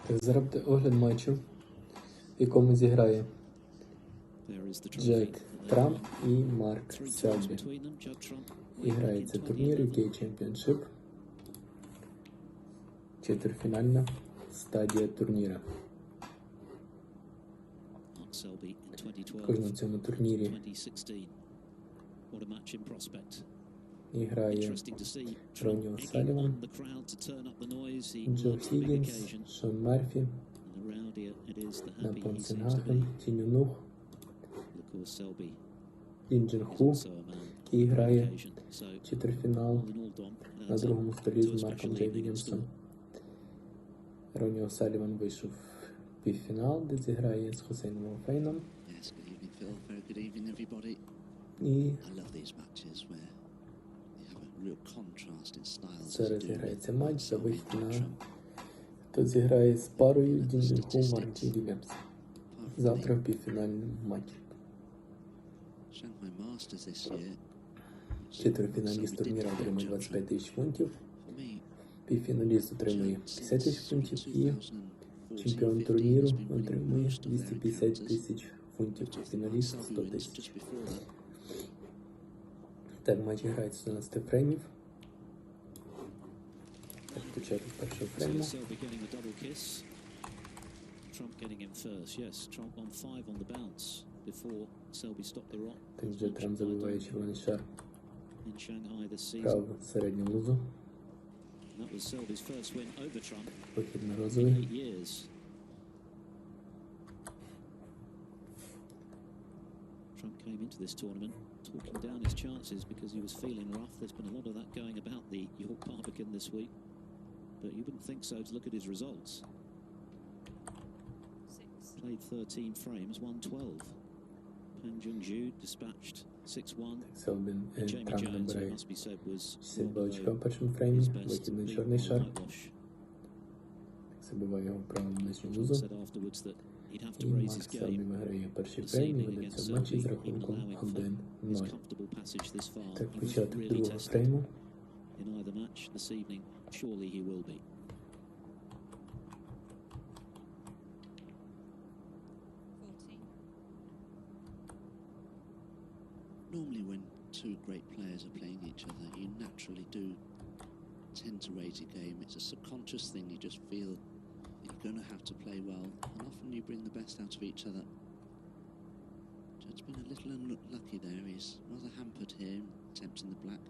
Так, зараз буде огляд матчу, в якому зіграє Judd Trump і Марк Selby. І грається турнір UK Championship. Четвертьфінальна стадія турніра. Також на цьому турнірі і грає Ронні Саліван, Джо Хіггінс, Шон Мерфі, Напон Сенгахен, Тіню Нух, Ін Джин Ху, який грає четвертьфінал на другому столі з Марком Джей Вільямсом. Ронні Саліван вийшов в півфінал, де зіграє з Хусейном Офейном. І зараз зіграється матч за вихід на... Хто зіграє з парою Дін Джин Ху, Марк Джей Вільямс. Завтра в півфінальному матчі. Четвертьфіналіст турніру отримує 25 тисяч фунтів. Півфіналіст отримує 50 тисяч фунтів і чемпіон турніру отримує 250 тисяч фунтів. Фіналіст 100 тисяч. Так, матч грається 11 фреймів. Так, початок першого фрейму. Так, Judd Trump забиває червоний шар праву середню лузу. Вихід на розовий. Trump came into this tournament talking down his chances because he was feeling rough. There's been a lot of that going about the York Barbican this week, but you wouldn't think so to look at his results. Played 13 frames, 112. Peng Junju dispatched 6-1. Selby Jamie Trump Jones, who набирає must be said was 60 балочка в першому фреймі. Вихід на чорний шар. Забиває його праву нижню лузу. І Марк Selby виграє перший фрейм і ведеться в матчі з рахунком 1-0. Так, початок другого фрейму. Normally when two great players are playing each other, you naturally do tend to raise your game. It's a subconscious thing, you just feel you're going to have to play well, and often you bring the best out of each other. Judd's been a little unlucky there. He's rather hampered here, attempting the black.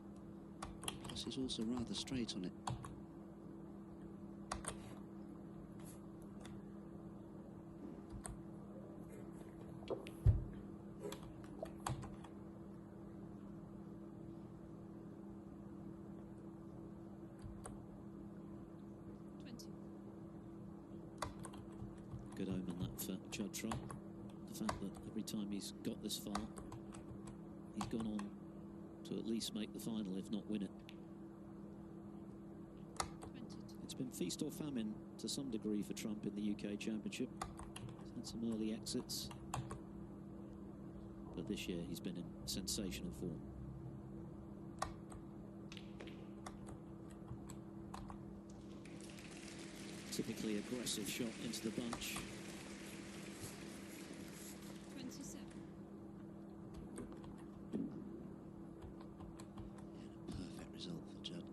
Plus he's also rather straight on it. Good omen that for Judd Trump. The fact that every time he's got this far, he's gone on to at least make the final, if not win it. It's been feast or famine to some degree for Trump in the UK Championship. He's had some early exits, but this year he's been in sensational form. Typically aggressive shot into the bunch. 27. Perfect result for Judd.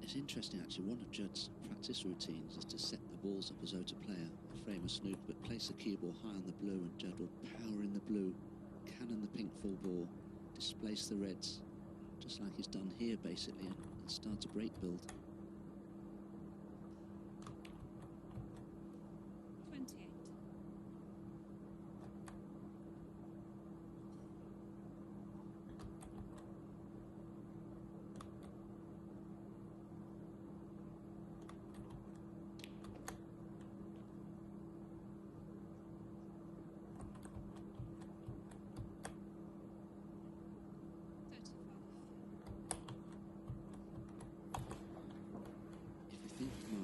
It's interesting actually, one of Judd's practice routines is to set the balls up as though to play a frame of snooker, but place the cue ball high on the blue and Judd will power in the blue, cannon the pink full ball, displace the reds, just like he's done here basically, and start a break build.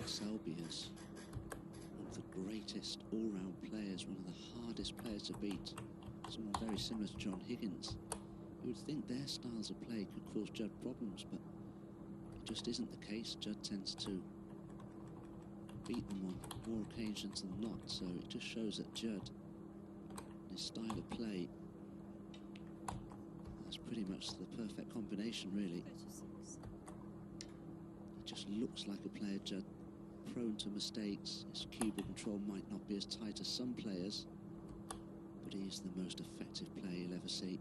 Selby is one of the greatest all-round players, one of the hardest players to beat, someone very similar to John Higgins. You would think their styles of play could cause Judd problems, but it just isn't the case. Judd tends to beat them on more occasions than not, so it just shows that Judd, his style of play, that's pretty much the perfect combination, really. 36. He just looks like a player, Judd, prone to mistakes. His cue ball control might not be as tight as some players, but he is the most effective player you'll ever see.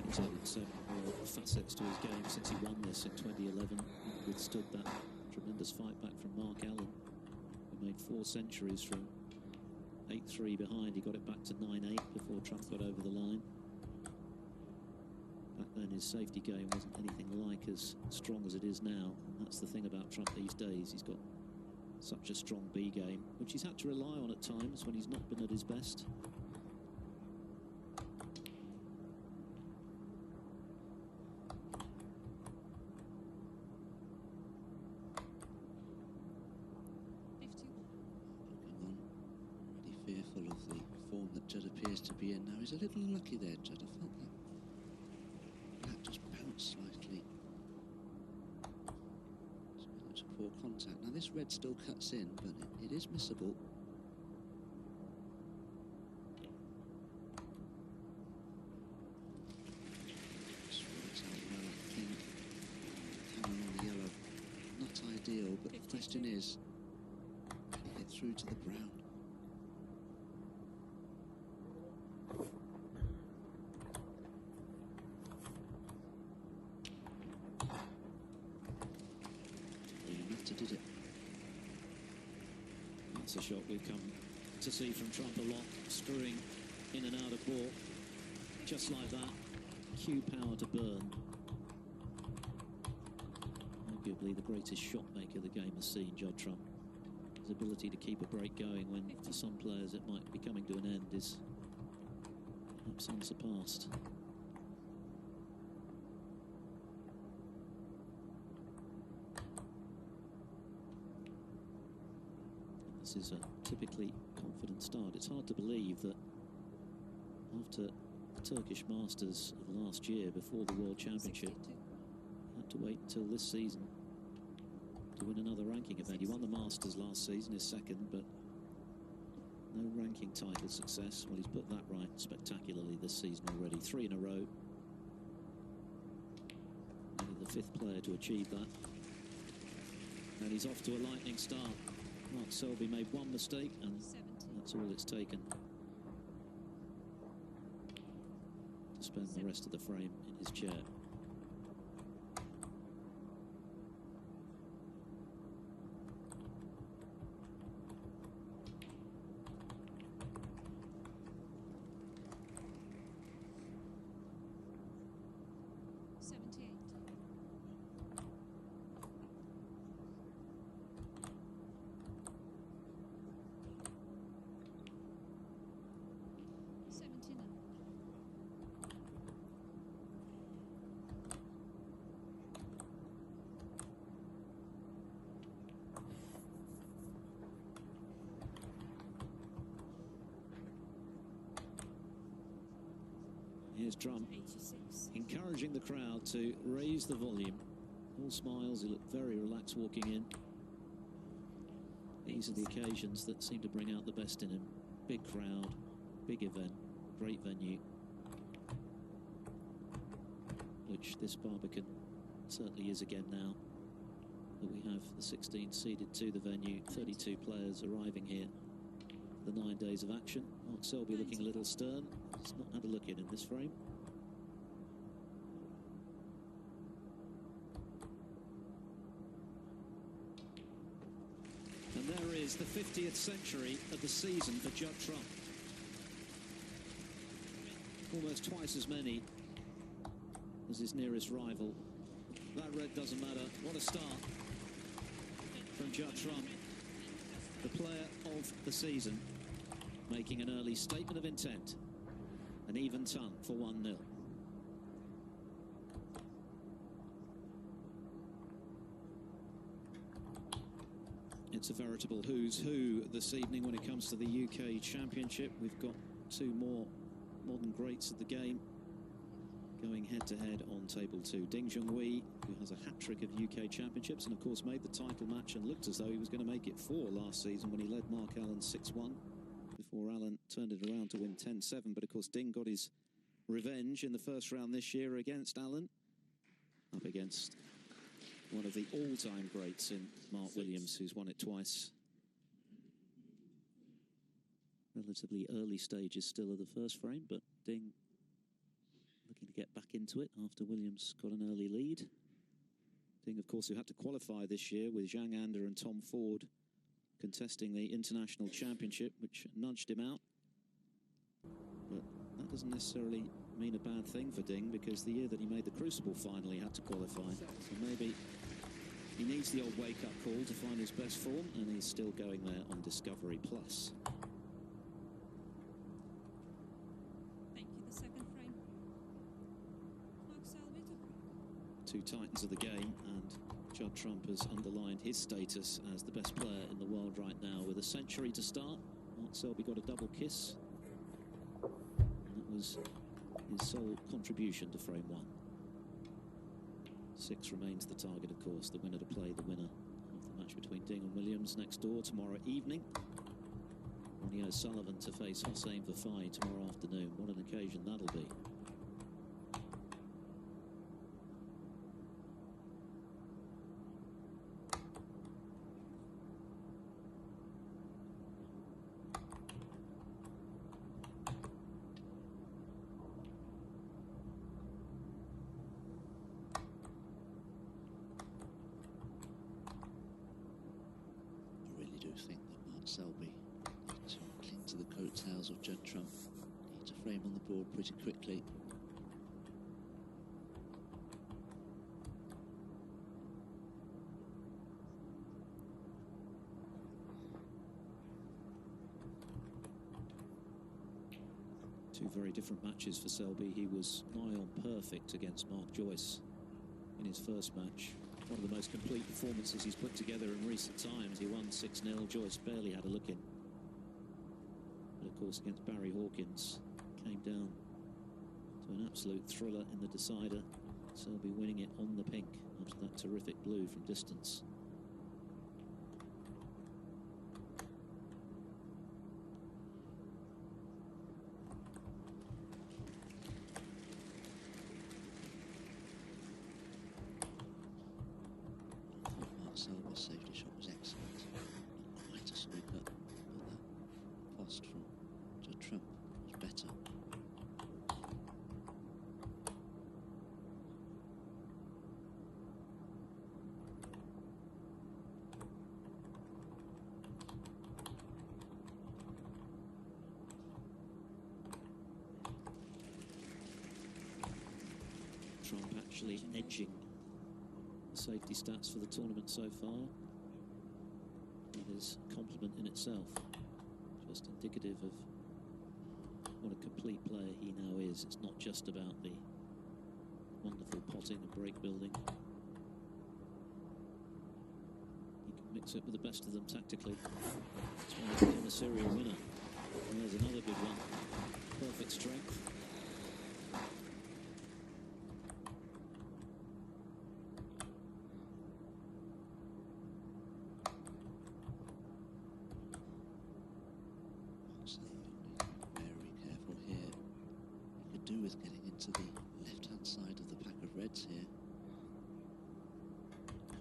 He's added several more facets to his game since he won this in 2011. He withstood that tremendous fight back from Mark Allen, who made 4 centuries from 8-3 behind. He got it back to 9-8 before Trump got over the line. Back then his safety game wasn't anything like as strong as it is now. And that's the thing about Trump these days. He's got such a strong B game, which he's had to rely on at times when he's not been at his best. Fearful of the form that Judd appears to be in now. He's a little unlucky there, Judd. I felt that just bounced slightly. So it's poor contact. Now this red still cuts in, but it is missable. Just works out well, I think. Coming on the yellow. Not ideal, but the question is, can he get through to the brown? Did it? That's a shot we've come to see from Trump a lot, screwing in and out of ball, just like that. Cue power to burn. Arguably the greatest shot maker the game has seen, Judd Trump. His ability to keep a break going when for some players it might be coming to an end is perhaps unsurpassed. This is a typically confident start. It's hard to believe that after the Turkish Masters of last year, before the World Championship, he had to wait until this season to win another ranking event. He won the Masters last season, his second, but no ranking title success. Well, he's put that right spectacularly this season already. 3 in a row. Only the 5th player to achieve that. And he's off to a lightning start. Mark Selby made 1 mistake, and that's all it's taken to spend the rest of the frame in his chair. Here's Trump encouraging the crowd to raise the volume. All smiles, he looked very relaxed walking in. These are the occasions that seem to bring out the best in him. Big crowd, big event, great venue, which this Barbican certainly is again now that we have the 16 seeded to the venue, 32 players arriving here for the 9 days of action. Mark Selby looking a little stern. He's not had a look in this frame. And there is the 50th century of the season for Judd Trump. Almost twice as many as his nearest rival. That red doesn't matter. What a start from Judd Trump, the player of the season, making an early statement of intent. An even ton for 1-0. It's a veritable who's who this evening when it comes to the UK Championship. We've got 2 more modern greats of the game going head-to-head on table 2. Ding Junhui, who has a hat-trick of UK championships and, of course, made the title match and looked as though he was going to make it 4 last season when he led Mark Allen 6-1 before Allen turned it around to win 10-7. But, of course, Ding got his revenge in the first round this year against Allen, up against one of the all-time greats in Mark Williams, who's won it twice. Relatively early stages still of the first frame, but Ding looking to get back into it after Williams got an early lead. Ding, of course, who had to qualify this year with Zhang Anda and Tom Ford contesting the International Championship, which nudged him out. But that doesn't necessarily mean a bad thing for Ding, because the year that he made the Crucible final, he had to qualify. So maybe he needs the old wake-up call to find his best form, and he's still going there on Discovery Plus. Two titans of the game, and Judd Trump has underlined his status as the best player in the world right now. With a century to start, Mark Selby got a double kiss, and that was his sole contribution to frame 1. 6 remains the target, of course, the winner to play the winner of the match between Ding and Williams next door tomorrow evening. Ronnie O'Sullivan to face Hossein Vafai tomorrow afternoon. What an occasion that'll be. Think that Mark Selby needs to cling to the coattails of Judd Trump. Need to frame on the board pretty quickly. Two very different matches for Selby. He was nigh on perfect against Mark Joyce in his first match. One of the most complete performances he's put together in recent times. He won 6-0. Joyce barely had a look in. But of course, against Barry Hawkins, came down to an absolute thriller in the decider. Selby winning it on the pink after that terrific blue from distance. Selby's safety shot was excellent. Not quite a snooker, but the post from Judd Trump was better. Trump actually edging safety stats for the tournament so far. That is a compliment in itself. Just indicative of what a complete player he now is. It's not just about the wonderful potting and break building. He can mix it with the best of them tactically. That's why he's become a serial winner. And there's another good one. Perfect strength. With getting into the left-hand side of the pack of reds here.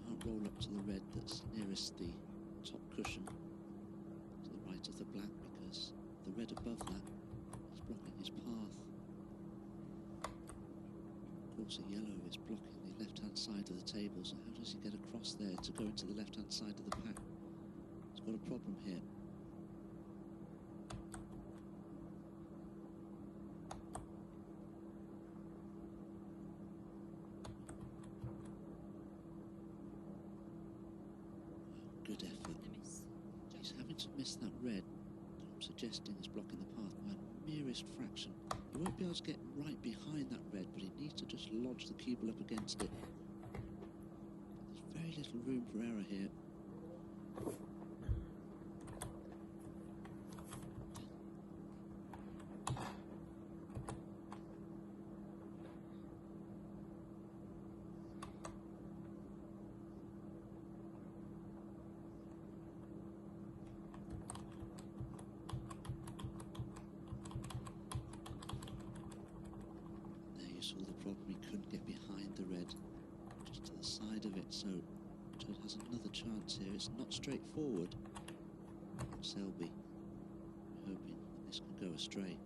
Can't roll up to the red that's nearest the top cushion to the right of the black, because the red above that is blocking his path. Of course, a yellow is blocking the left-hand side of the table, so how does he get across there to go into the left-hand side of the pack? He's got a problem here. Good effort. He's having to miss that red that I'm suggesting is blocking the path by a merest fraction. He won't be able to get right behind that red, but he needs to just lodge the cubel up against it. There's very little room for error here. you saw the problem. He couldn't get behind the red, just to the side of it. So Judd has another chance here. It's not straightforward. Selby hoping this can go astray.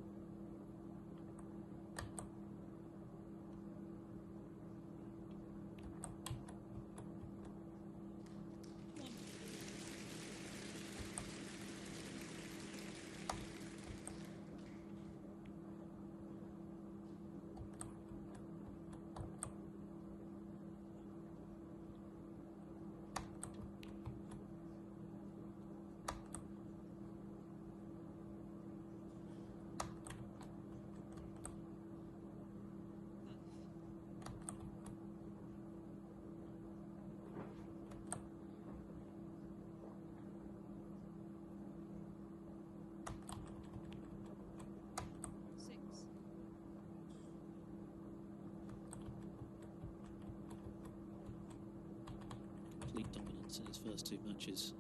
Complete dominance in his first two matches.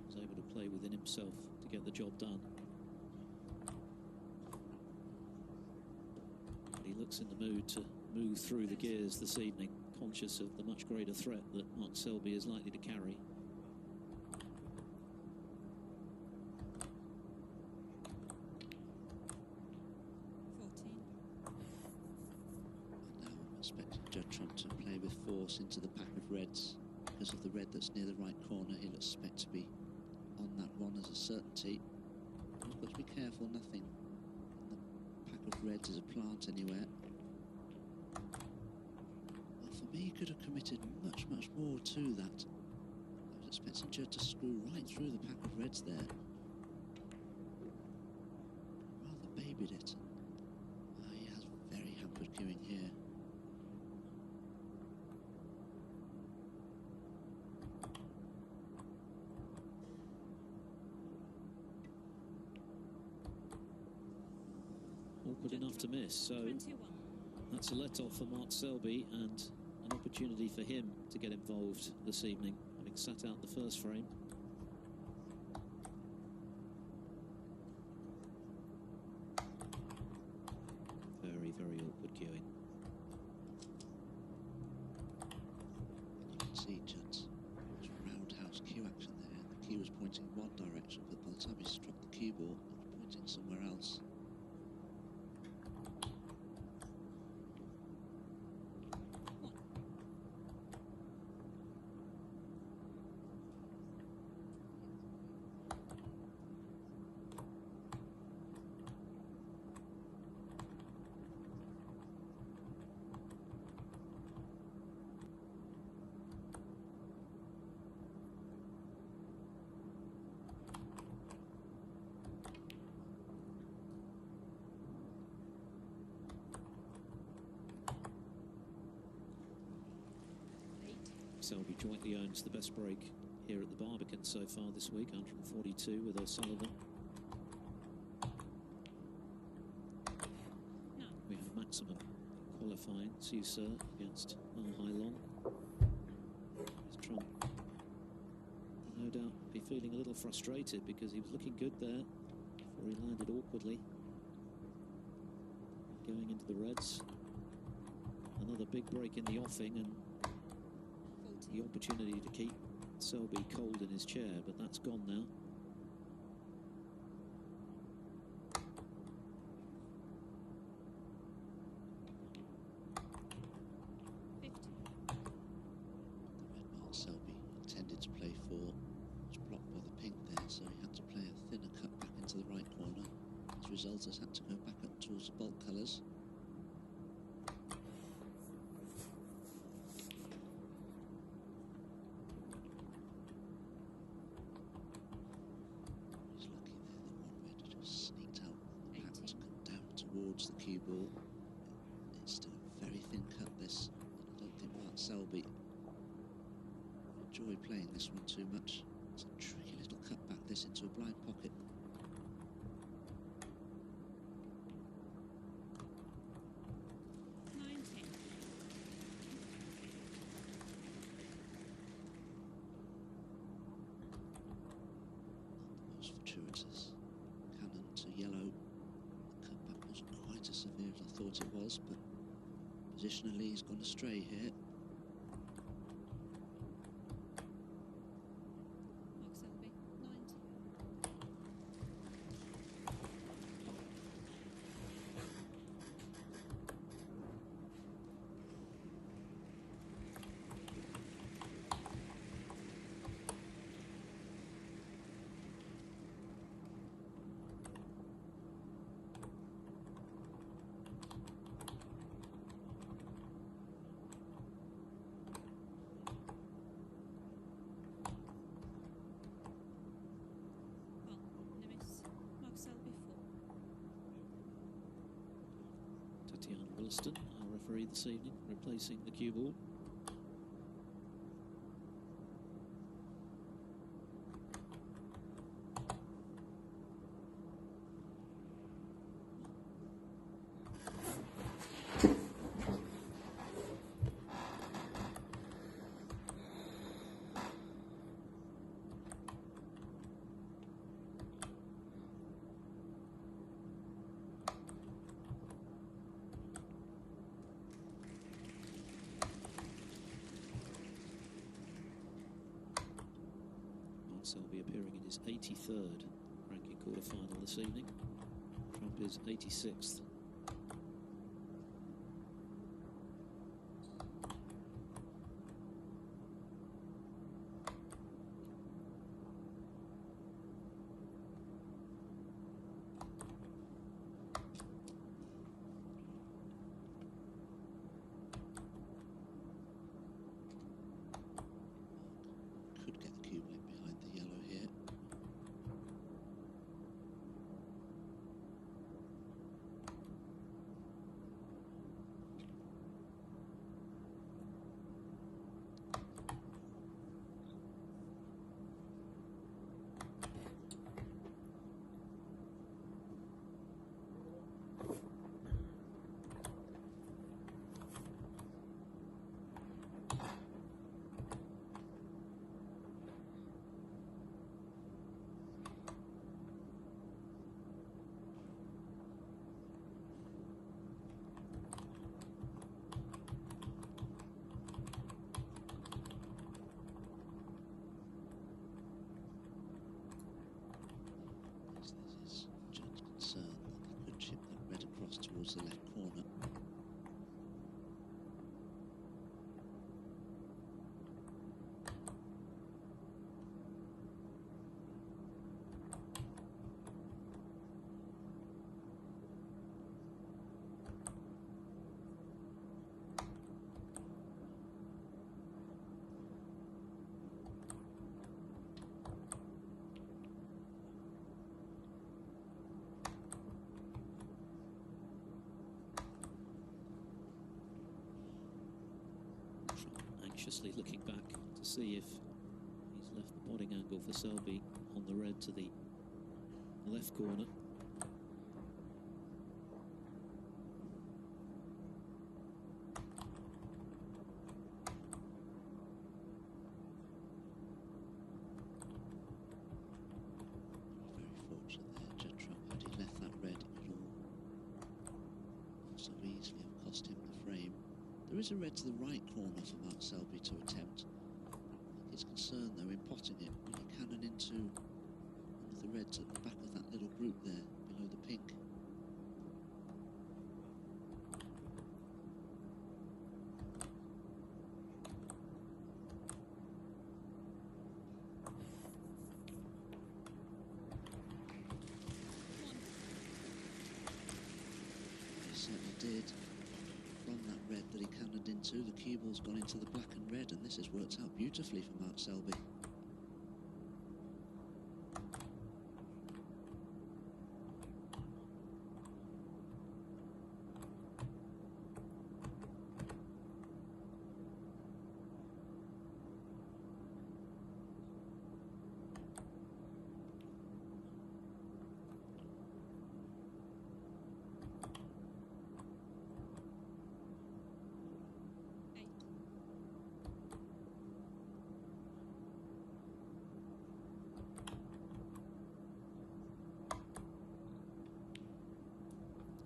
Was able to play within himself to get the job done. But he looks in the mood to move through the gears this evening, conscious of the much greater threat that Mark Selby is likely to carry. Judd trying to play with force into the pack of reds. Because of the red that's near the right corner, he'll expect to be on that one as a certainty. You've got to be careful, nothing in the pack of reds is a plant anywhere. Well, for me, he could have committed much more to that. I was expecting Judd to screw right through the pack of reds there. Rather babied it. He has very hampered queuing here. Awkward enough to miss, so 21. That's a let-off for Mark Selby and an opportunity for him to get involved this evening, having sat out the first frame. Very, very awkward queuing. You can see Judd's roundhouse cue action there. The cue was pointing one direction, but by the time he struck the cue ball, it was pointing somewhere else. Selby jointly owns the best break here at the Barbican so far this week, 142 with O'Sullivan. No. We have maximum qualifying, Sousa against Hailong. There's Trump. No doubt be feeling a little frustrated because he was looking good there before he landed awkwardly. Going into the reds. Another big break in the offing and the opportunity to keep Selby cold in his chair, but that's gone now. Mark Selby intended to play 4, was blocked by the pink there, so he had to play a thinner cut back into the right corner. As a result, has had to go back up towards the bulk colours. Towards the cue ball. It's still a very thin cut, this. I don't think Mark Selby enjoy playing this one too much. It's a tricky little cut back this into a blind pocket. Most fortuitous. Cannon to yellow. The cutback wasn't quite as severe as I thought it was, but positionally he's gone astray here. Mark Selby, 90. Mark Selby, 4. Tatiana Williston, our referee this evening, replacing the cue ball. Selby appearing in his 83rd ranking quarter-final this evening. Trump is 86th. Could get the cue in behind the yellow here. This is Judd's concern that he could chip that red across towards the left corner. Anxiously looking back to see if he's left the potting angle for Selby on the red to the left corner. Very fortunate there, Judd Trump. Had he left that red, it would all so easily have cost him the frame. There is a red to the right corner for Mark Selby to attempt. His concern, though, in potting it, will he cannon into one of the reds at the back of that little group there, below the pink. He certainly did. From that red that he cannoned into, the cue ball's gone into the black and red, and this has worked out beautifully for Mark Selby.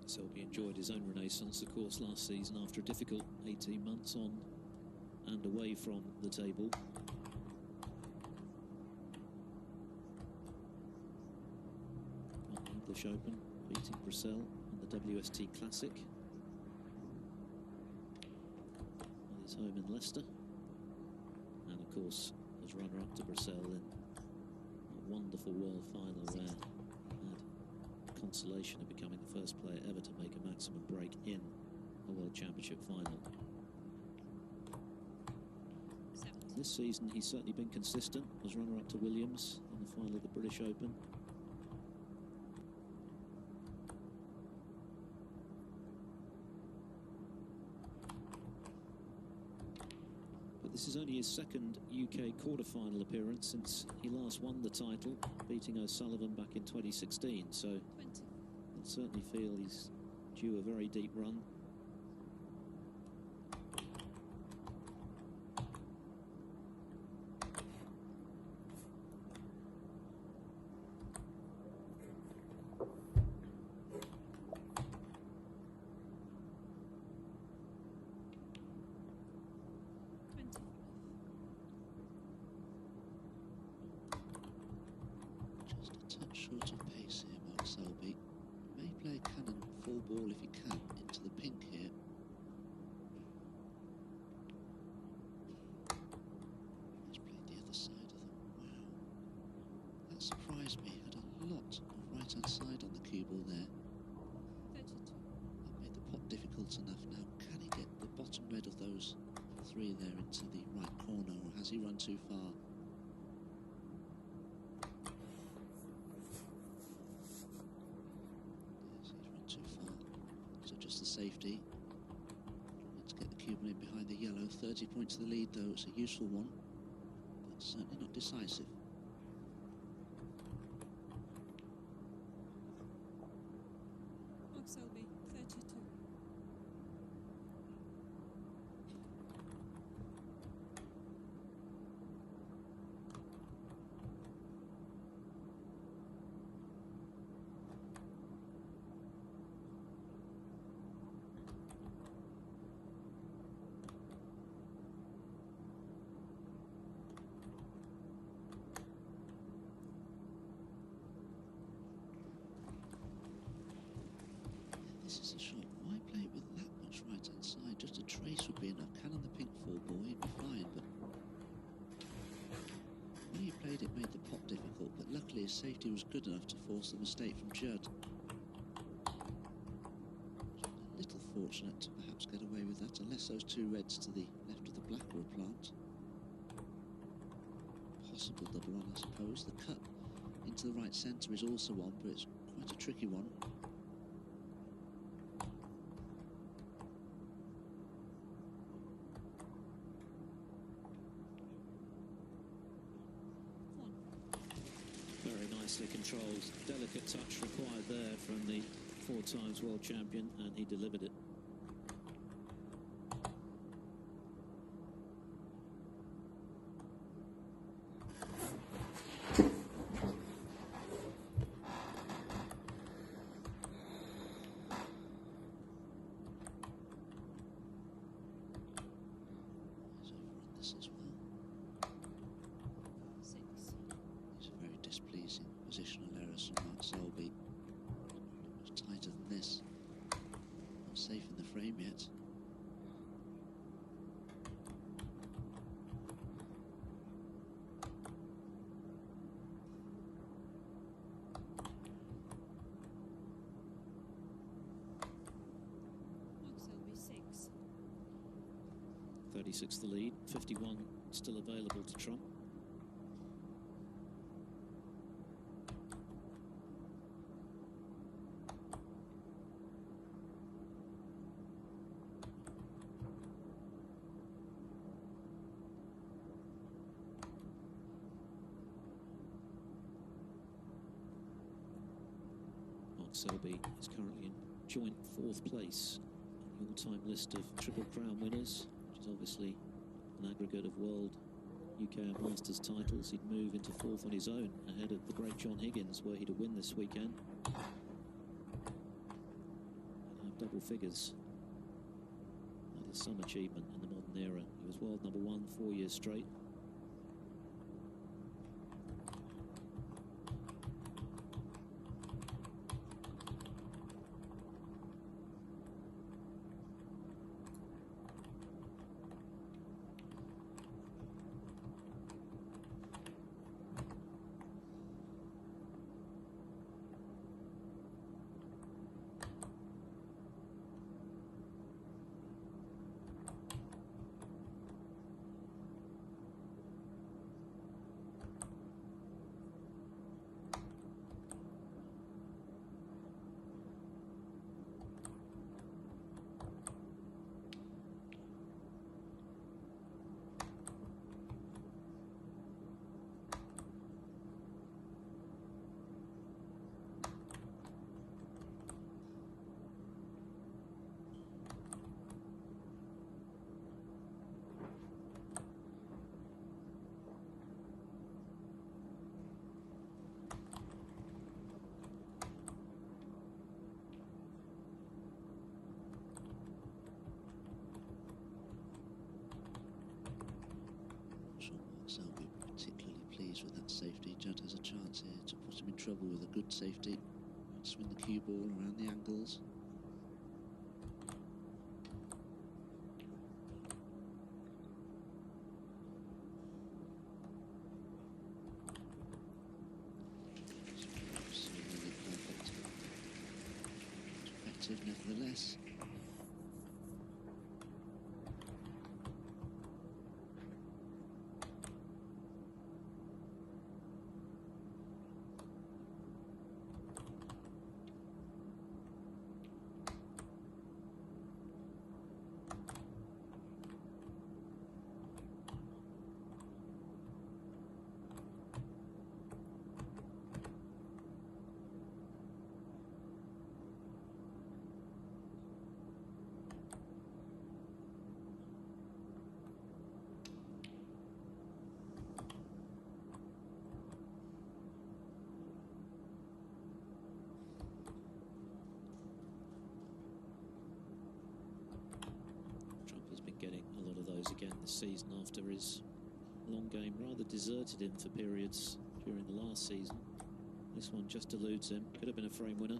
Selby enjoyed his own renaissance, of course, last season after a difficult 18 months on and away from the table. Won the English Open, beating Brissell in the WST Classic. With his home in Leicester. And of course, as runner-up to Brissell in a wonderful world final where he had consolation of becoming the first player ever to make a maximum break in a World Championship final. This season he's certainly been consistent as runner-up to Williams in the final of the British Open. But this is only his second UK quarter-final appearance since he last won the title, beating O'Sullivan back in 2016. So I certainly feel he's due a very deep run. Short of pace here, Mark Selby. May play a cannon full ball if he can into the pink here. He's played the other side of them. Wow. That surprised me. Had a lot of right hand side on the cue ball there. 32. That made the pot difficult enough. Now, can he get the bottom red of those three there into the right corner, or has he run too far? Safety. Let's get the Cuban in behind the yellow. 30 points to the lead, though. It's a useful one, but certainly not decisive. Mark Selby, 32. This is a shot. Why play it with that much right-hand side? Just a trace would be enough. Can on the pink four ball, he'd be fine, but when he played it made the pot difficult, but luckily his safety was good enough to force the mistake from Judd. A little fortunate to perhaps get away with that, unless those two reds to the left of the black were a plant. Possible double run, I suppose. The cut into the right centre is also one, but it's quite a tricky one. Nicely controlled, delicate touch required there from the 4 times world champion, and he delivered it. This as well. 6. These are very displeasing positional errors from Mark Selby. Much tighter than this. Not safe in the frame yet. Mark Selby, 6. 36 the lead, 51 still available to Trump. Selby is currently in joint 4th place on the all-time list of Triple Crown winners, which is obviously an aggregate of world, UK and Masters titles. He'd move into 4th on his own ahead of the great John Higgins, were he to win this weekend. double figures. That is some achievement in the modern era. He was world number 1 4 years straight. Selby particularly pleased with that safety. Judd has a chance here to put him in trouble with a good safety. Swing the cue ball around the angles. Absolutely perfect. Effective nevertheless. Getting a lot of those again this season after his long game rather deserted him for periods during the last season. This one just eludes him. Could have been a frame winner.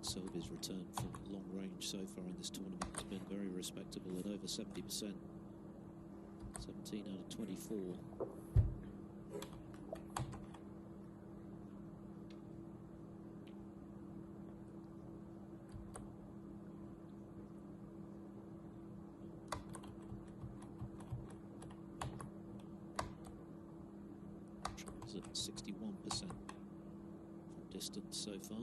Selby's return from long range so far in this tournament has been very respectable at over 70%. 17 out of 24. Tries at 61% from distance so far.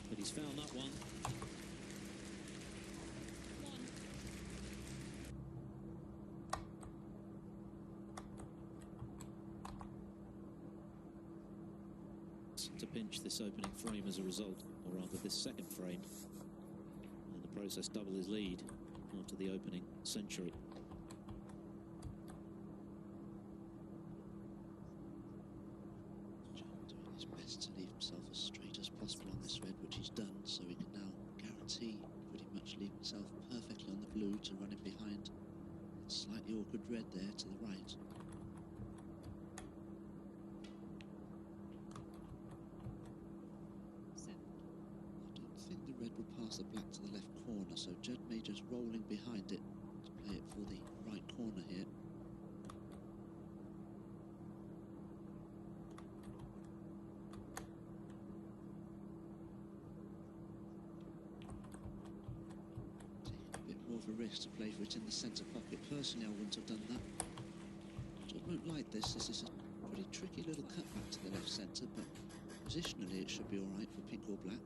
But he's found that one. To pinch this opening frame as a result, or rather this second frame, and the process double his lead after the opening century. Judd doing his best to leave himself as straight as possible on this red, which he's done, so he can now guarantee pretty much leave himself perfectly on the blue to run in behind. Slightly awkward red there to the right. think the red will pass the black to the left corner, so Judd may just rolling behind it to play it for the right corner here. Taking a bit more of a risk to play for it in the centre pocket. Personally, I wouldn't have done that. Judd won't like this. This is a pretty tricky little cutback to the left centre, but positionally it should be all right for pink or black.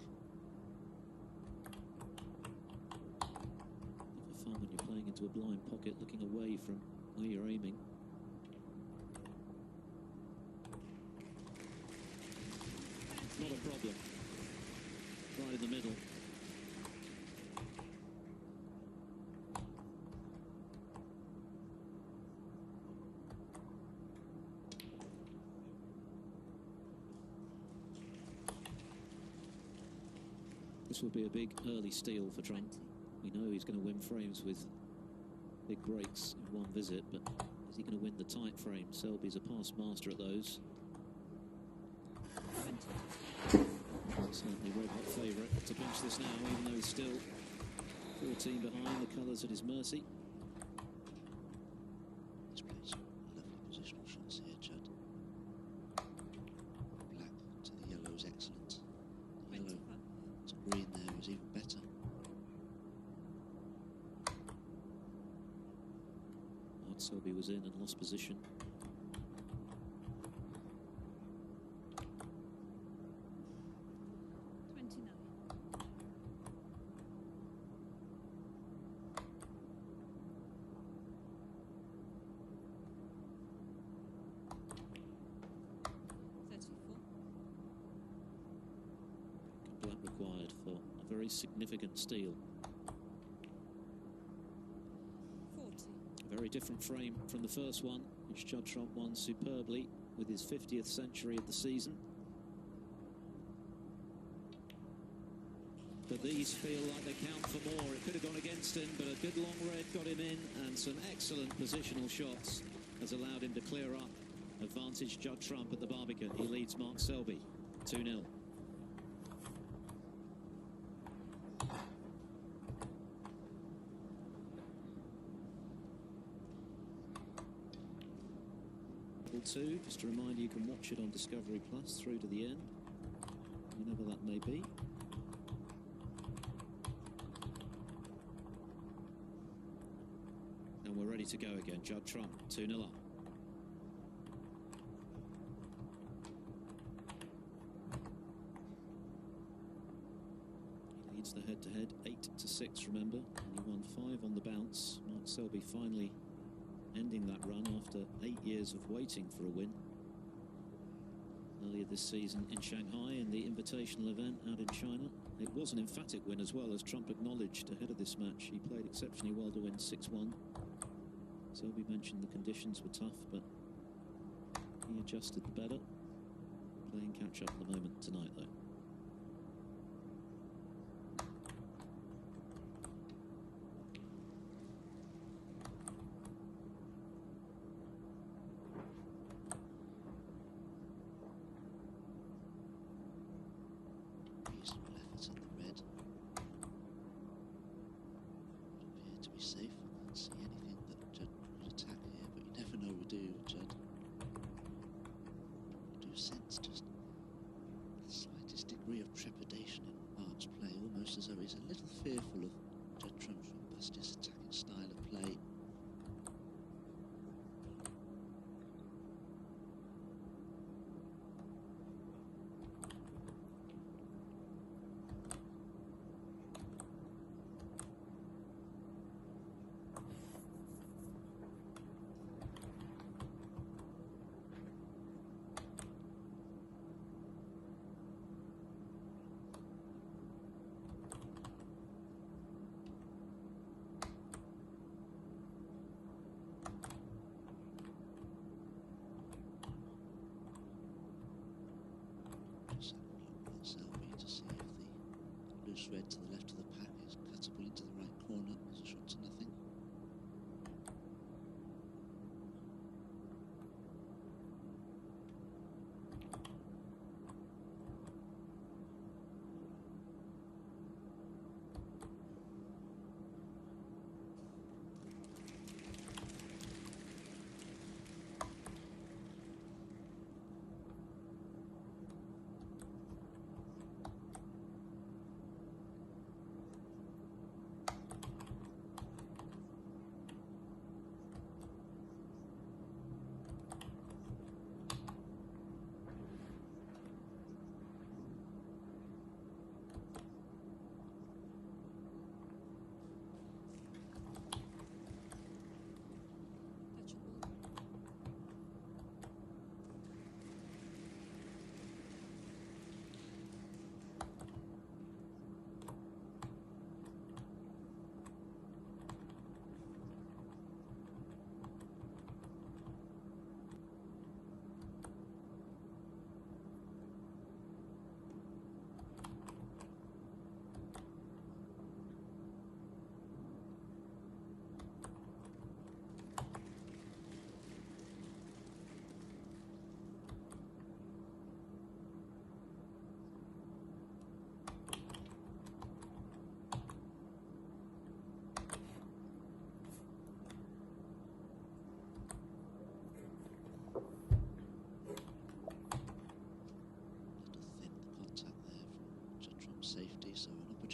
Never fun when you're playing into a blind pocket, looking away from where you're aiming. Not a problem. Right in the middle. This will be a big early steal for Trump. We know he's going to win frames with big breaks in one visit, but is he going to win the tight frame? Selby's a past master at those. Certainly red hot favourite to pinch this now, even though he's still 14 behind. The colours at his mercy. He's played some lovely positional shots here, Judd. Black to the yellow is excellent. The yellow to green there is even better. Selby was in and lost position. Black required for a very significant steal. 40. A very different frame from the first one, which Judd Trump won superbly with his 50th century of the season. But these feel like they count for more. It could have gone against him, but a good long red got him in, and some excellent positional shots has allowed him to clear up. Advantage Judd Trump at the Barbican. He leads Mark Selby 2-0. Two, just a reminder, you can watch it on Discovery Plus through to the end, whenever that may be. And we're ready to go again. Judd Trump 2-0 up. He leads the head-to-head 8-6, remember, and he won 5 on the bounce. Mark Selby finally ending that run after 8 years of waiting for a win. Earlier this season in Shanghai in the invitational event out in China. It was an emphatic win as well, as Trump acknowledged ahead of this match. He played exceptionally well to win 6-1. Selby mentioned the conditions were tough, but he adjusted the better. Playing catch up at the moment tonight though. Fearful of Judd Trump's robust attacking style of play. Selby to see if the loose red to the left of the pack is cuttable into the right corner. There's a shot to nothing.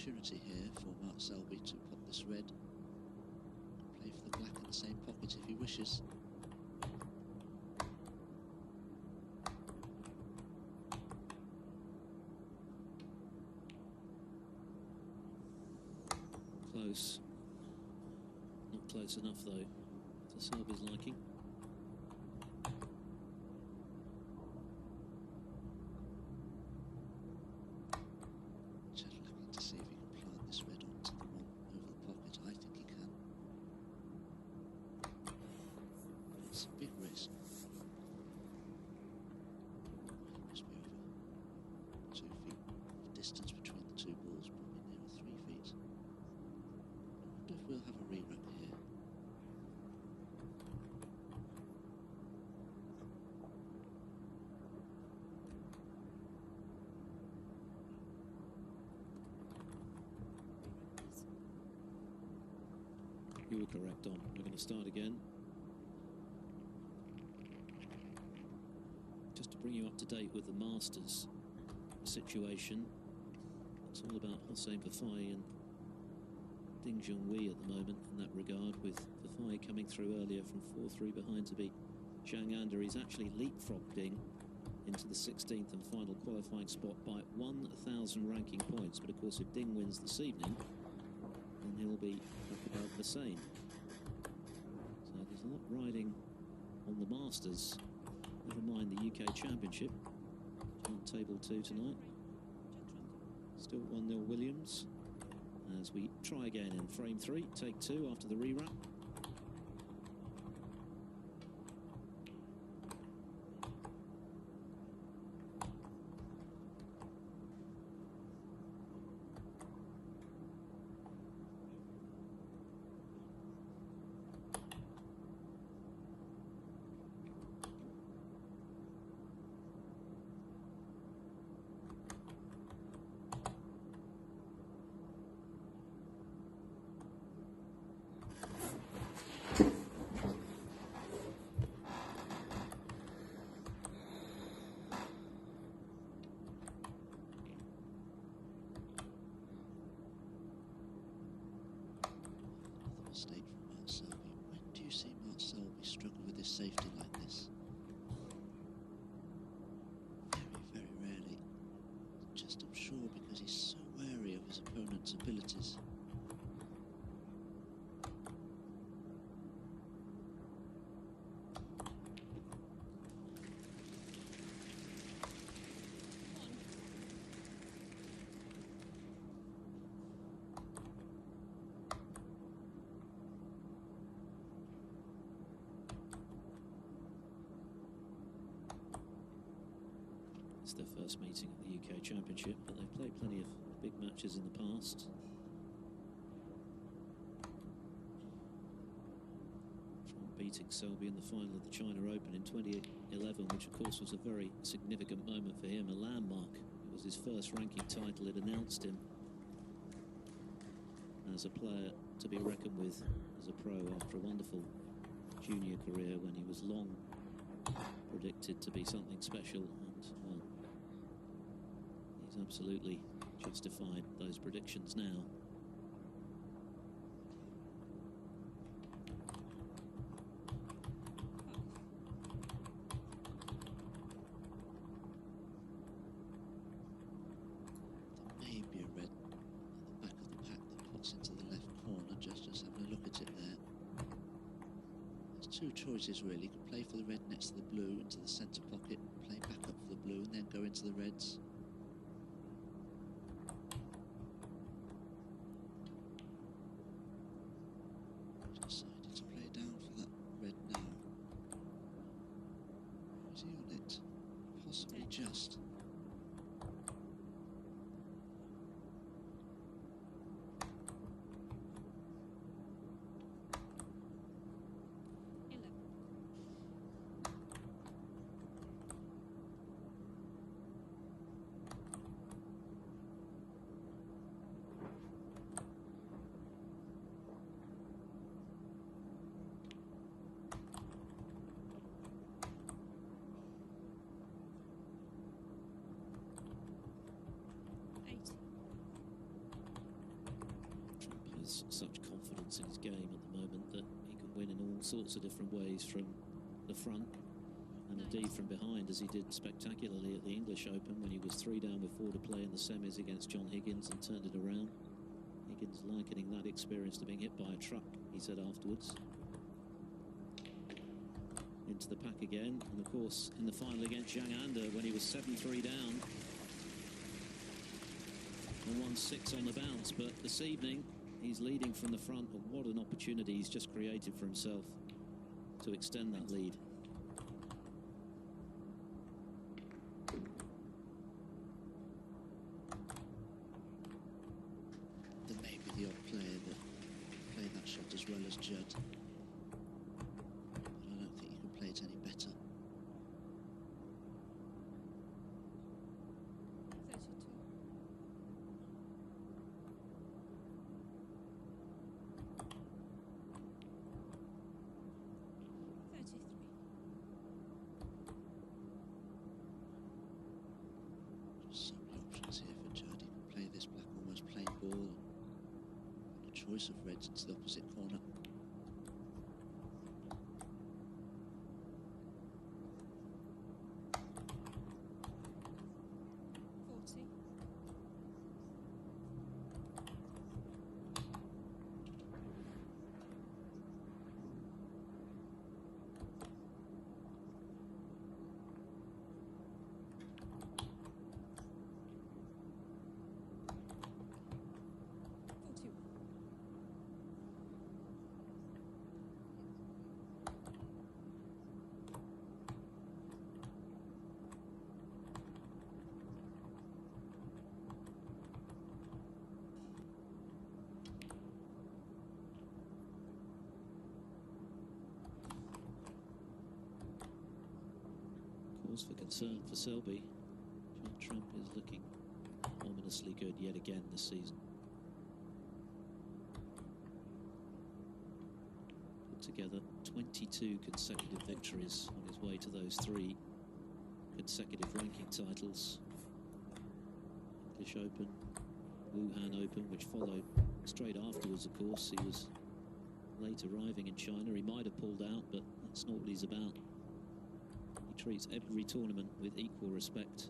opportunity here for Mark Selby to pop this red. Play for the black in the same pocket if he wishes. Close. Not close enough though, to Selby's liking. Judd looking to see if he can plant this red onto the one over the pocket. I think he can. But it's a big risk. It must be over 2 feet. The distance between the two balls, probably nearer 3 feet. I wonder if we'll have a rerun here. You were correct, Don. We're going to start again. Just to bring you up to date with the Masters situation, it's all about Hossein Fafai and Ding Junhui at the moment in that regard, with Fafai coming through earlier from 4-3 behind to beat Zhang Anda. He's actually leapfrogged Ding into the 16th and final qualifying spot by 1,000 ranking points. But of course, if Ding wins this evening, then he'll be up about the same. So there's a lot riding on the Masters, never mind the UK Championship. On table 2 tonight. Still 1-0 Williams. As we try again in frame 3, take 2 after the rewrap. Mistake from Mark Selby. When do you see Mark Selby struggle with his safety like this? Very, very rarely. Just, I'm sure, because he's so wary of his opponent's abilities. It's their first meeting at the UK Championship, but they've played plenty of big matches in the past. From beating Selby in the final of the China Open in 2011, which of course was a very significant moment for him, a landmark. It was his first ranking title. It announced him as a player to be reckoned with as a pro after a wonderful junior career when he was long predicted to be something special, and well, he's absolutely justified those predictions now. There may be a red at the back of the pack that puts into the left corner. Just having a look at it there. There's two choices really. You can play for the red next to the blue into the centre pocket, play back up for the blue and then go into the reds. Decided to play down for that red now. Is he on it? Possibly just. has such confidence in his game at the moment that he can win in all sorts of different ways from the front and indeed from behind, as he did spectacularly at the English Open when he was 3 down with 4 to play in the semis against John Higgins and turned it around. Higgins likening that experience to being hit by a truck, he said afterwards. Into the pack again, and of course in the final against Zhang Anda when he was 7-3 down and won 6 on the bounce. But this evening he's leading from the front, and what an opportunity he's just created for himself to extend that lead. There may be the odd player that played that shot as well as Judd, but I don't think you can play it any better. 32. 33. Just so many options here for Judd. He can play this black almost plain ball, and a choice of reds into the opposite corner. 40. 41. Cause for concern for Selby. John Trump is looking ominously good yet again this season. Put together 22 consecutive victories on his way to those 3 consecutive ranking titles. English Open, Wuhan Open, which followed straight afterwards, of course. He was late arriving in China. He might have pulled out, but that's not what he's about. He treats every tournament with equal respect.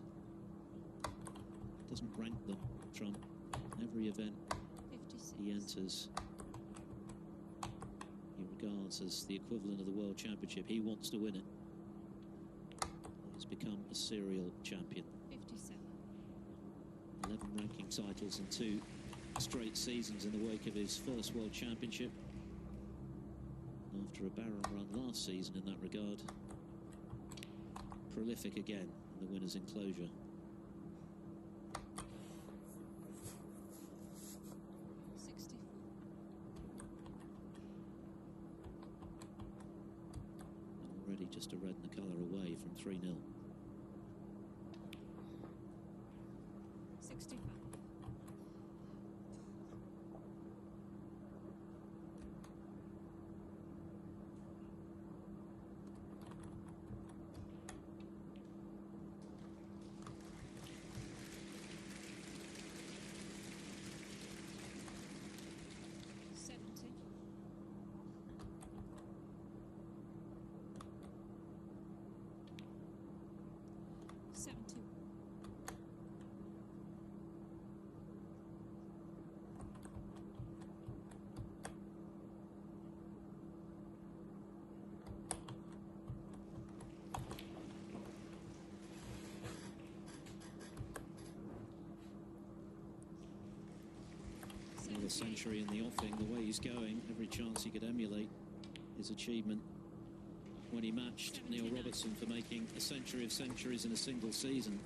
Doesn't rank them, Trump. Every event 56. he enters, he regards as the equivalent of the World Championship. He wants to win it. He's become a serial champion. 57. 11 ranking titles and 2 straight seasons in the wake of his first World Championship. After a barren run last season in that regard, prolific again in the winner's enclosure. 64. Already just a red in the colour away from 3-0. 65. 70. 71. Another century in the offing. The way he's going, every chance he could emulate his achievement when he matched Neil Robertson for making a century of centuries in a single season.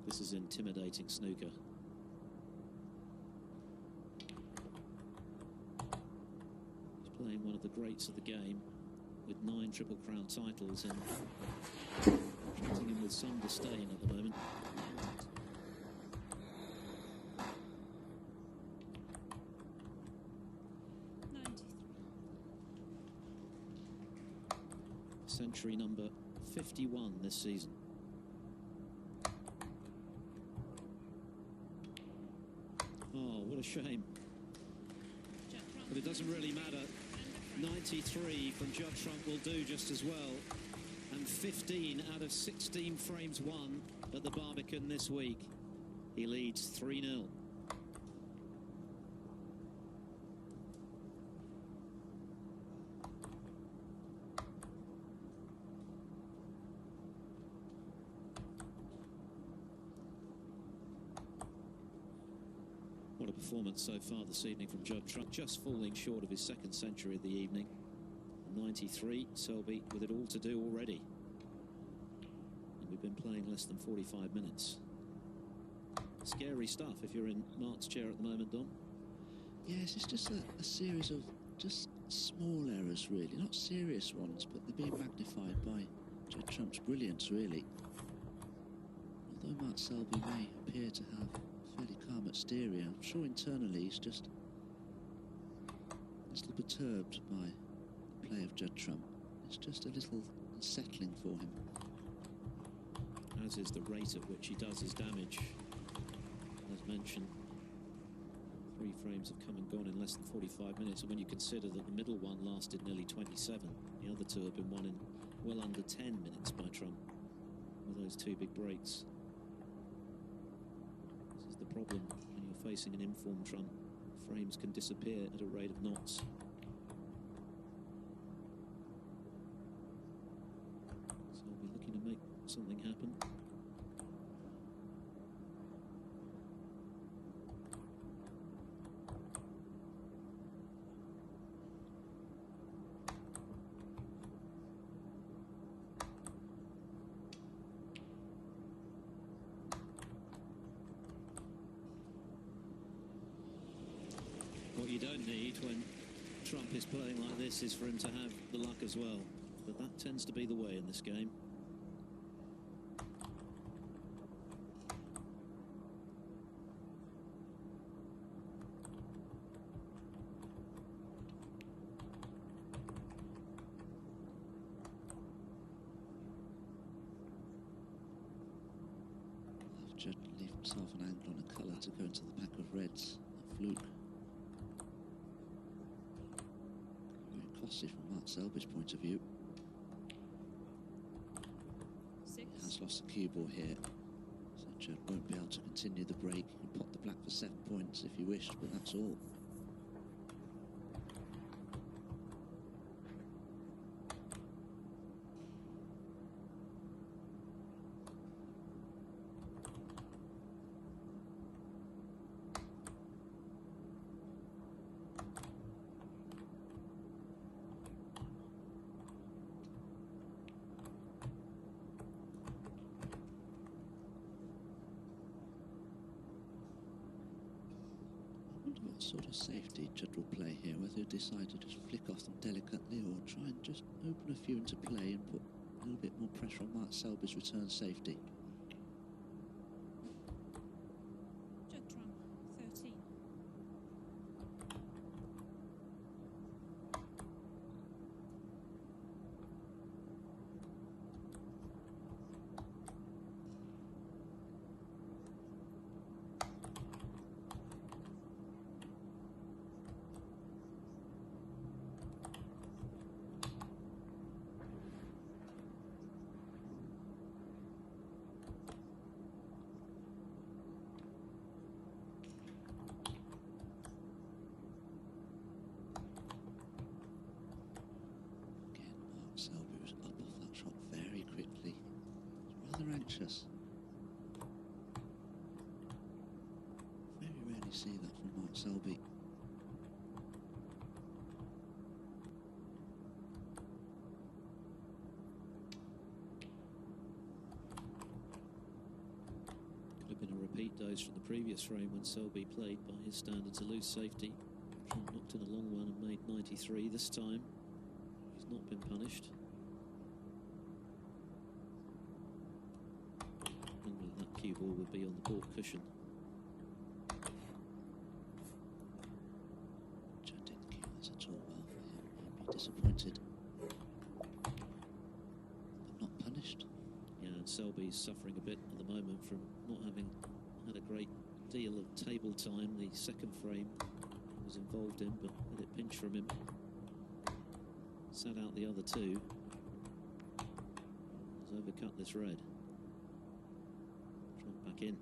This is intimidating snooker. He's playing one of the greats of the game with 9 Triple Crown titles and treating him with some disdain at the moment. century number 51 this season. Oh, what a shame. But it doesn't really matter. 93 from Judd Trump will do just as well. And 15 out of 16 frames won at the Barbican this week. He leads 3-0. What a performance so far this evening from Judd Trump, just falling short of his second century of the evening. 93, Selby with it all to do already. And we've been playing less than 45 minutes. Scary stuff if you're in Mark's chair at the moment, Dom. Yes, it's just a series of just small errors, really. Not serious ones, but they're being magnified by Judd Trump's brilliance, really. Although Mark Selby may appear to have fairly calm exterior, I'm sure internally he's just a little perturbed by the play of Judd Trump. It's just a little unsettling for him. As is the rate at which he does his damage. As mentioned, 3 frames have come and gone in less than 45 minutes, and when you consider that the middle one lasted nearly 27, the other two have been won in well under 10 minutes by Trump, with those 2 big breaks. This is the problem when you're facing an informed Trump. Frames can disappear at a rate of knots. So we'll be looking to make something happen. What you don't need when Trump is playing like this is for him to have the luck as well. But that tends to be the way in this game. Judd leave himself an angle on a colour to go into the pack of reds. A fluke. Very costly from Mark Selby's point of view. 6. He has lost the cue ball here, so Judd won't be able to continue the break. He can pot the black for 7 points if he wished, but that's all. What sort of safety Judd will play here, whether he'll decide to just flick off them delicately or try and just open a few into play and put a little bit more pressure on Mark Selby's return safety. Judd Trump, 13. Selby was up off that shot very quickly. He's rather anxious. Very rarely see that from Mark Selby. Could have been a repeat dose from the previous frame when Selby played by his standards a loose safety. Trump knocked in a long one and made 93 this time. He's not been punished. Normally that cue ball would be on the baulk cushion. Judd didn't cue that at all well for him. He'd be disappointed. Selby's suffering a bit at the moment from not having had a great deal of table time. The second frame he was involved in, but had it pinched from him. Sat out the other two. Has overcut this red. Trump back in.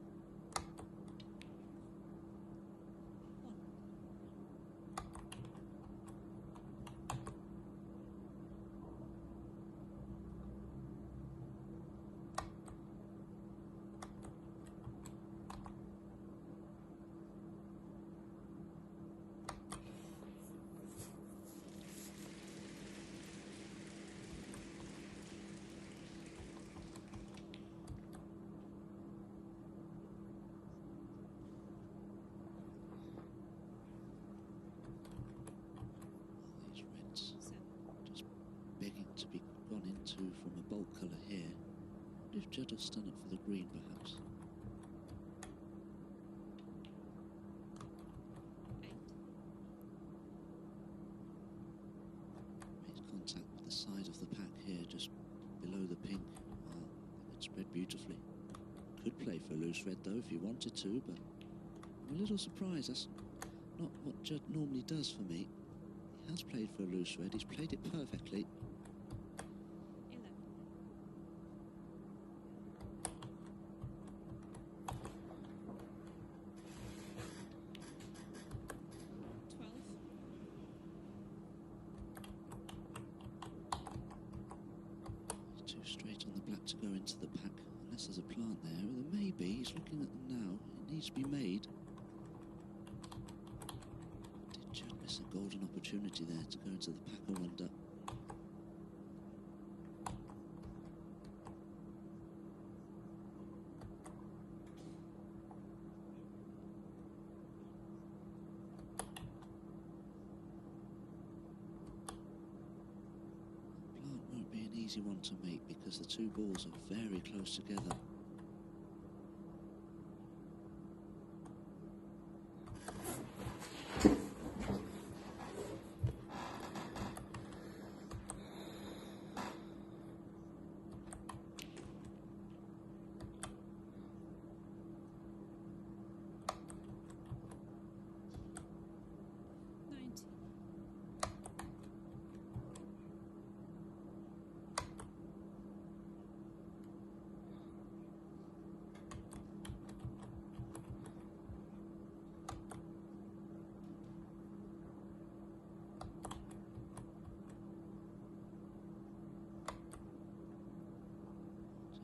These reds just begging to be gone into from a bolt colour here. What if Judd will stun it for the green, perhaps? 8. Made contact with the side of the pack here, just below the pink. Well, it spread beautifully. Could play for loose red though if he wanted to, but I'm a little surprised. That's not what Judd normally does for me. He has played for a loose red. He's played it perfectly. 11. 12. Too straight on the black to go into the pack. Unless there's a plant there. There may be. He's looking at them now. It needs to be made. Did Judd miss a golden opportunity there to go into the pack, I wonder? Plant won't be an easy one to make because the two balls are very close together.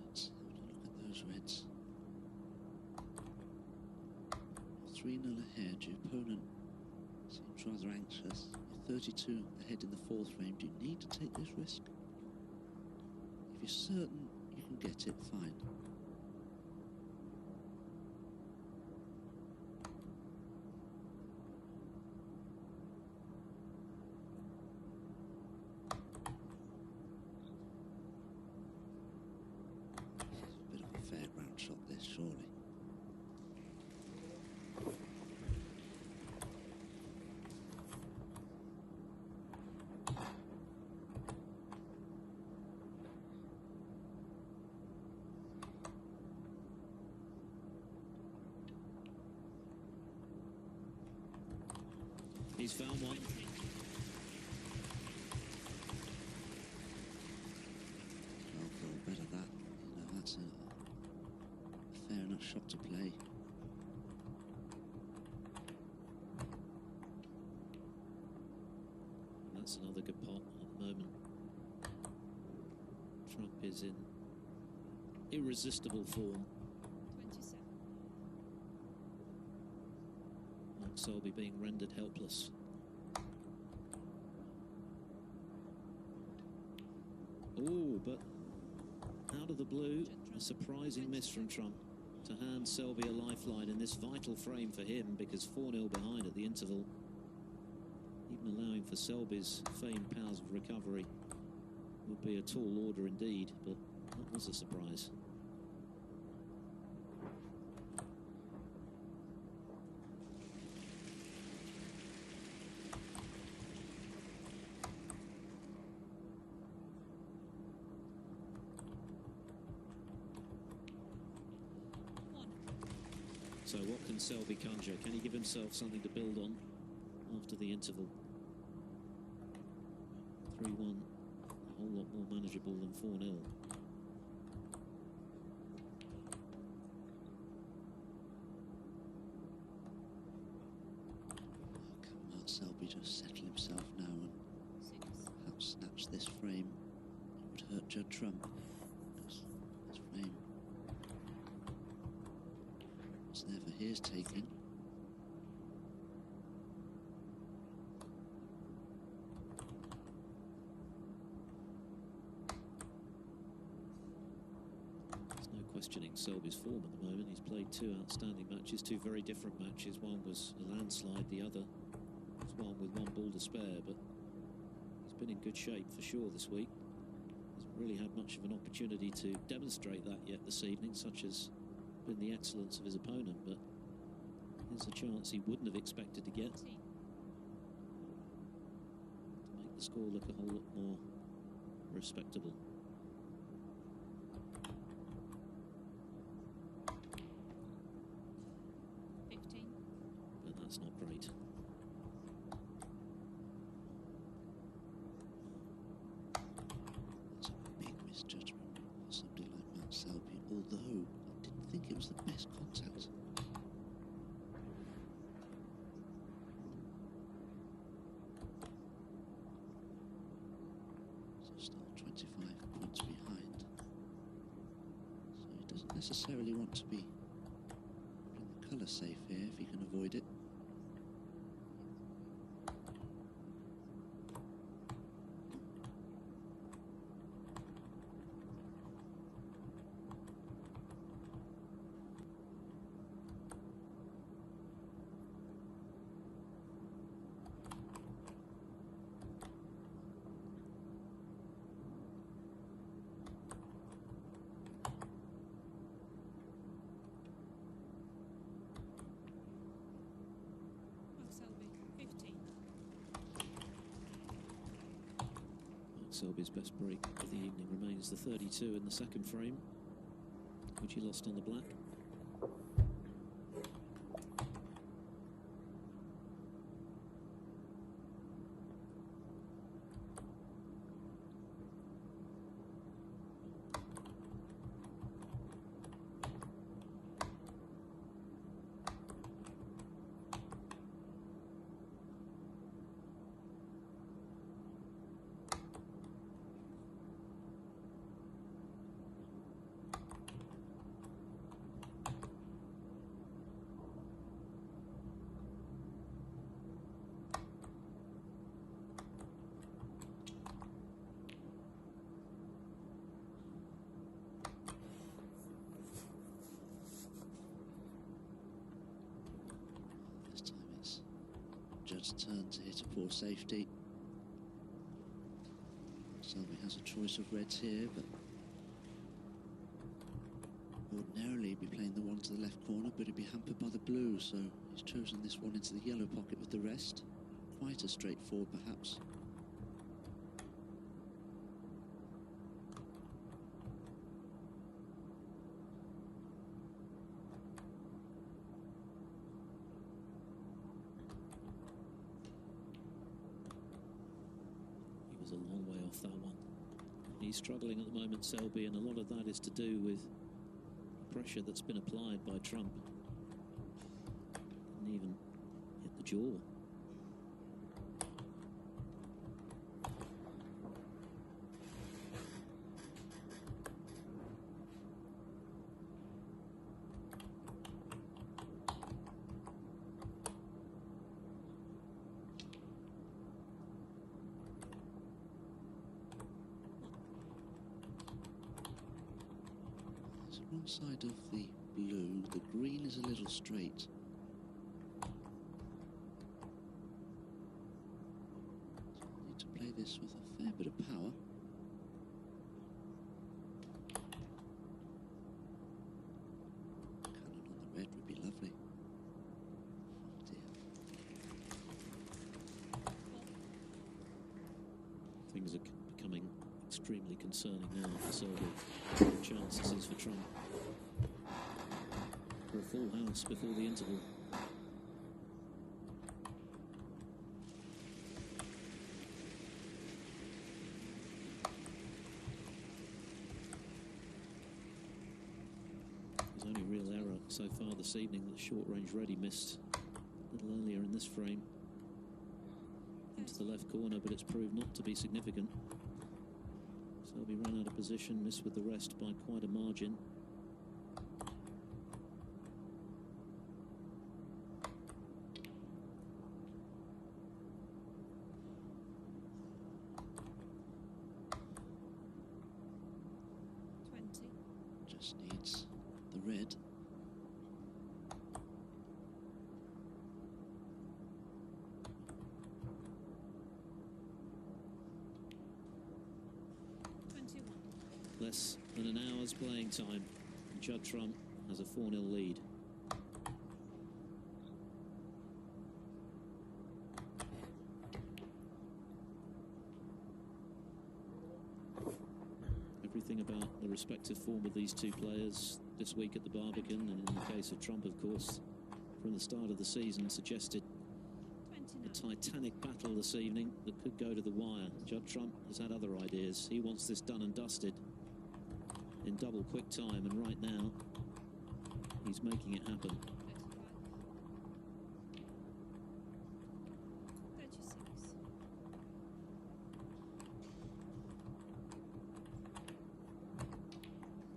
Let's have a look at those reds. 3-0 ahead. Your opponent seems rather anxious. You're 32 ahead in the fourth frame. Do you need to take this risk? If you're certain you can get it, fine. It's a bit of a fairground shot this, surely. He's found one. Well, for a better that, you know, that's a fair enough shot to play. That's another good pot at the moment. Trump is in irresistible form. 27. And Selby being rendered helpless. Oh, but out of the blue, a surprising miss from Trump to hand Selby a lifeline in this vital frame for him, because 4-0 behind at the interval. Even allowing for Selby's famed powers of recovery would be a tall order indeed, but that was a surprise. So what can Selby conjure? Can he give himself something to build on after the interval? 3-1, a whole lot more manageable than 4-0. Can Selby just settle himself now and 6. perhaps snatch this frame? It would hurt Judd Trump, because this frame was there for his taking. There's no questioning Selby's form at the moment. He's played 2 outstanding matches, 2 very different matches. One was a landslide, the other was one with 1 ball to spare, but he's been in good shape for sure this week. Hasn't really had much of an opportunity to demonstrate that yet this evening, such as been the excellence of his opponent, but here's a chance he wouldn't have expected to get, to make the score look a whole lot more respectable. But that's not great. That's a big misjudgment for somebody like Matt Selby, although I didn't think it was the best contact. So still 25 points behind. So he doesn't necessarily want to be putting the colour safe here if he can avoid it. Selby's best break of the evening remains the 32 in the second frame, which he lost on the black. Judd's turn to hit a poor safety. Selby has a choice of reds here, but ordinarily he'd be playing the one to the left corner, but he'd be hampered by the blue, so he's chosen this one into the yellow pocket with the rest. Quite as straightforward, perhaps. A long way off that one. He's struggling at the moment, Selby, and a lot of that is to do with pressure that's been applied by Trump. Didn't even hit the jaw. Wrong side of the blue, the green is a little straight. So need to play this with a fair bit of power. Cannon on the red would be lovely. Oh dear. Things are becoming extremely concerning now for Selby. Chance this is for Trump. for a full house before the interval. His only real error so far this evening that short range ready missed a little earlier in this frame into the left corner, but it's proved not to be significant. Selby ran out of position, missed with the rest by quite a margin. Just needs the red. Less than an hour's playing time. Judd Trump has a 4-0 lead. Everything about the respective form of these two players this week at the Barbican, and in the case of Trump, of course, from the start of the season, suggested a titanic battle this evening that could go to the wire. Judd Trump has had other ideas. He wants this done and dusted in double quick time, and right now he's making it happen. 36.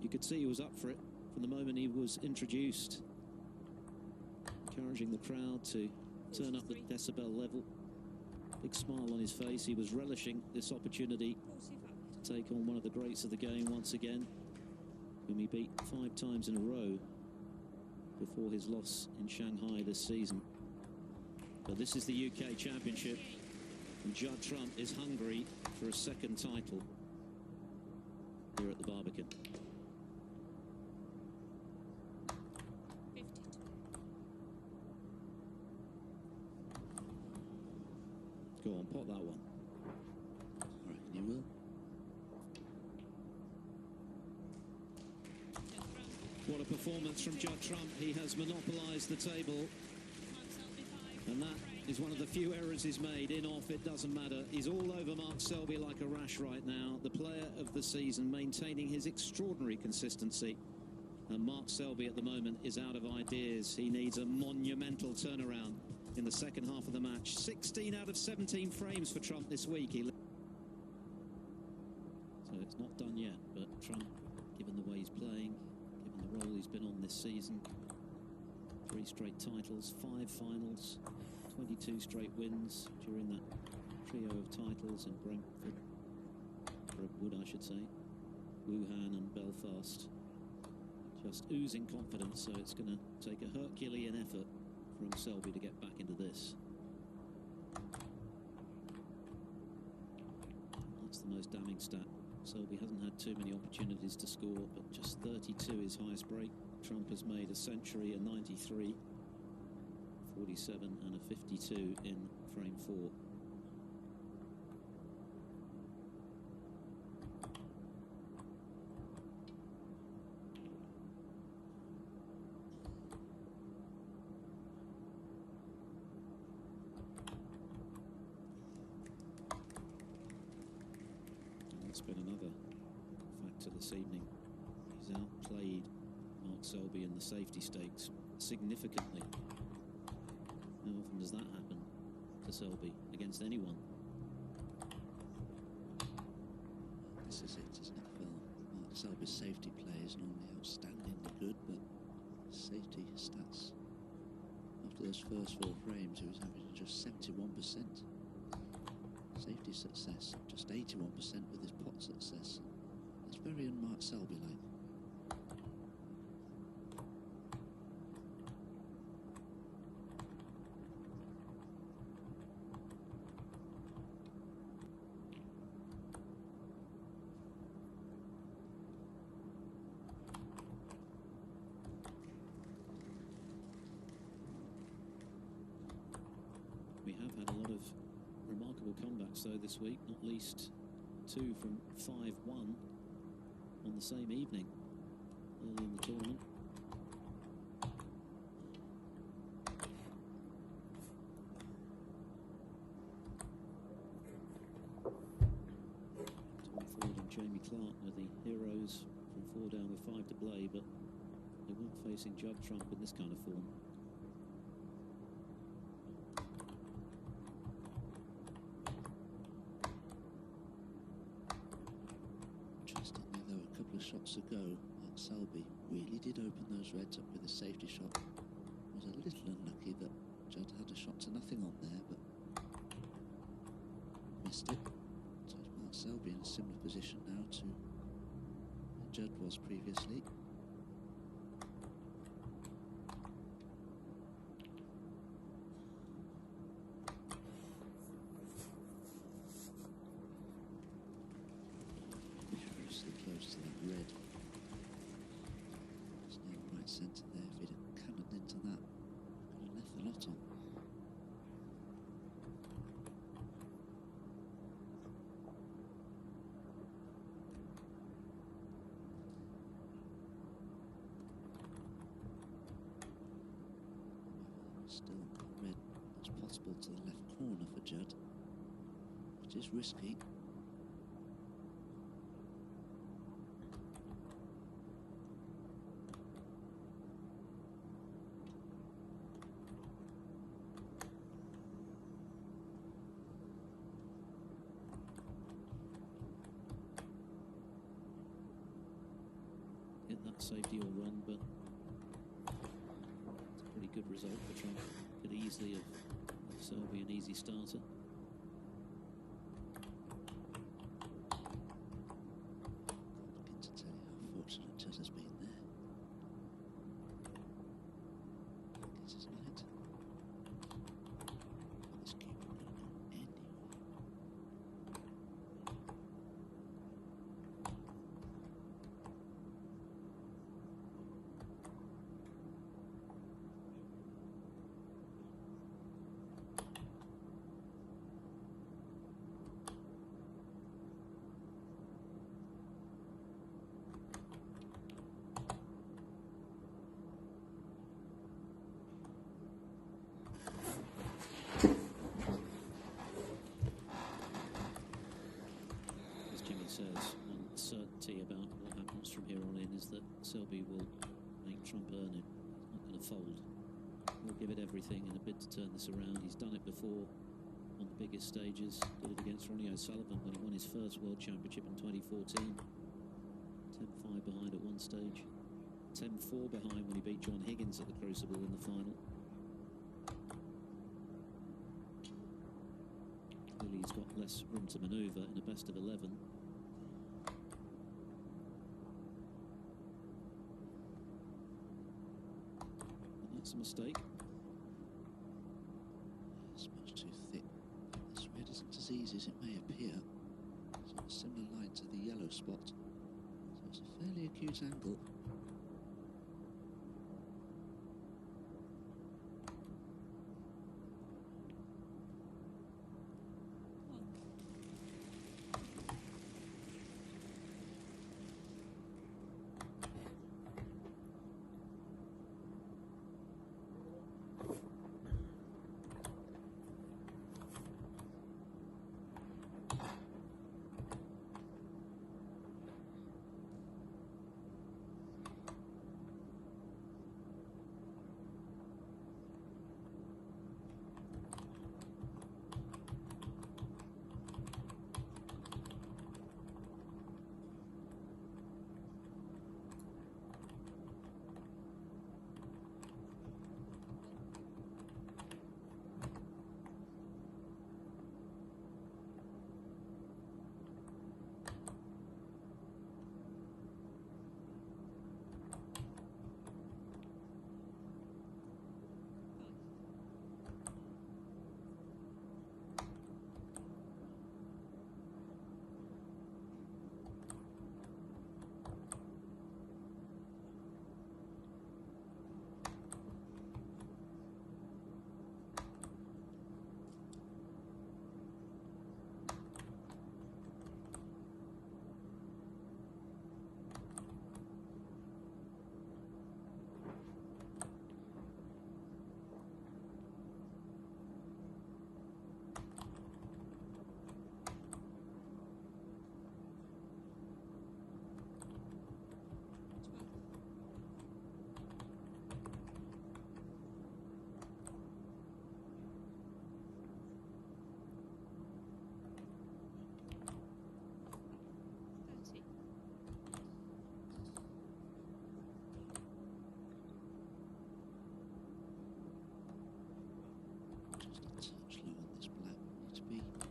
You could see he was up for it from the moment he was introduced, encouraging the crowd to turn up the decibel level. Big smile on his face. He was relishing this opportunity to take on one of the greats of the game once again, whom he beat 5 times in a row before his loss in Shanghai this season. But this is the UK Championship, and Judd Trump is hungry for a second title here at the Barbican. 52. Go on, pot that one. I reckon you will. What a performance from Judd Trump. He has monopolised the table, and that is one of the few errors he's made. In, off, it doesn't matter. He's all over Mark Selby like a rash right now. The player of the season, maintaining his extraordinary consistency. And Mark Selby at the moment is out of ideas. He needs a monumental turnaround in the second half of the match. 16 out of 17 frames for Trump this week. So it's not done yet, but Trump, given the way he's playing, given the role he's been on this season, 3 straight titles, 5 finals, 22 straight wins during that trio of titles in Brentwood, I should say, Wuhan and Belfast. Just oozing confidence, so it's going to take a Herculean effort from Selby to get back into this. That's the most damning stat. Selby hasn't had too many opportunities to score, but just 32 his highest break. Trump has made a century, a 93, 47 and a 52 in frame 4. That's been another factor this evening. He's outplayed Mark Selby in the safety stakes significantly. How often does that happen to Selby against anyone? This is it, isn't it, Phil? Mark Selby's safety play is normally outstandingly good, but safety stats after those first 4 frames, he was averaging just 71%. Safety success, just 81% with his pot success. That's very un-Mark Selby-like. We have had a lot of remarkable comebacks though this week, not least 2 from 5-1 on the same evening early in the tournament. Jamie Clark were the heroes from 4 down with 5 to play, but they weren't facing Judd Trump in this kind of form. Interestingly, though, a couple of shots ago, Selby really did open those reds up with a safety shot. Was a little unlucky that Judd had a shot to nothing on there, but missed it. So Mark Selby in a similar position now to where Judd was previously. Perilously close to that red. It's near the right centre there. If he'd have cannoned into that, could have left the lot on. Still red as possible to the left corner for Judd, which is risky. Hit that safety or run, but it's a pretty good result for Trump. Could easily have Selby an easy starter. Can't begin to tell you how fortunate Judd has been there. Gets his light. This cube not going to go anywhere. As Jimmy says, one certainty about what happens from here on in is that Selby will make Trump earn it. He's not going to fold. He'll give it everything in a bid to turn this around. He's done it before on the biggest stages. Did it against Ronnie O'Sullivan when he won his first World Championship in 2014. 10-5 behind at one stage. 10-4 behind when he beat John Higgins at the Crucible in the final. Clearly he's got less room to manoeuvre in a best of 11. And that's a mistake. It's much too thick. This red isn't as easy as it may appear. It's got a similar line to the yellow spot, so it's a fairly acute angle. Just a touch low on this black. Need to be a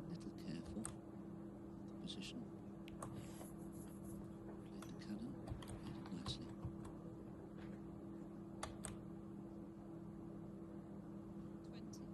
little careful. The position. Played the cannon. Played it nicely. 20. 20.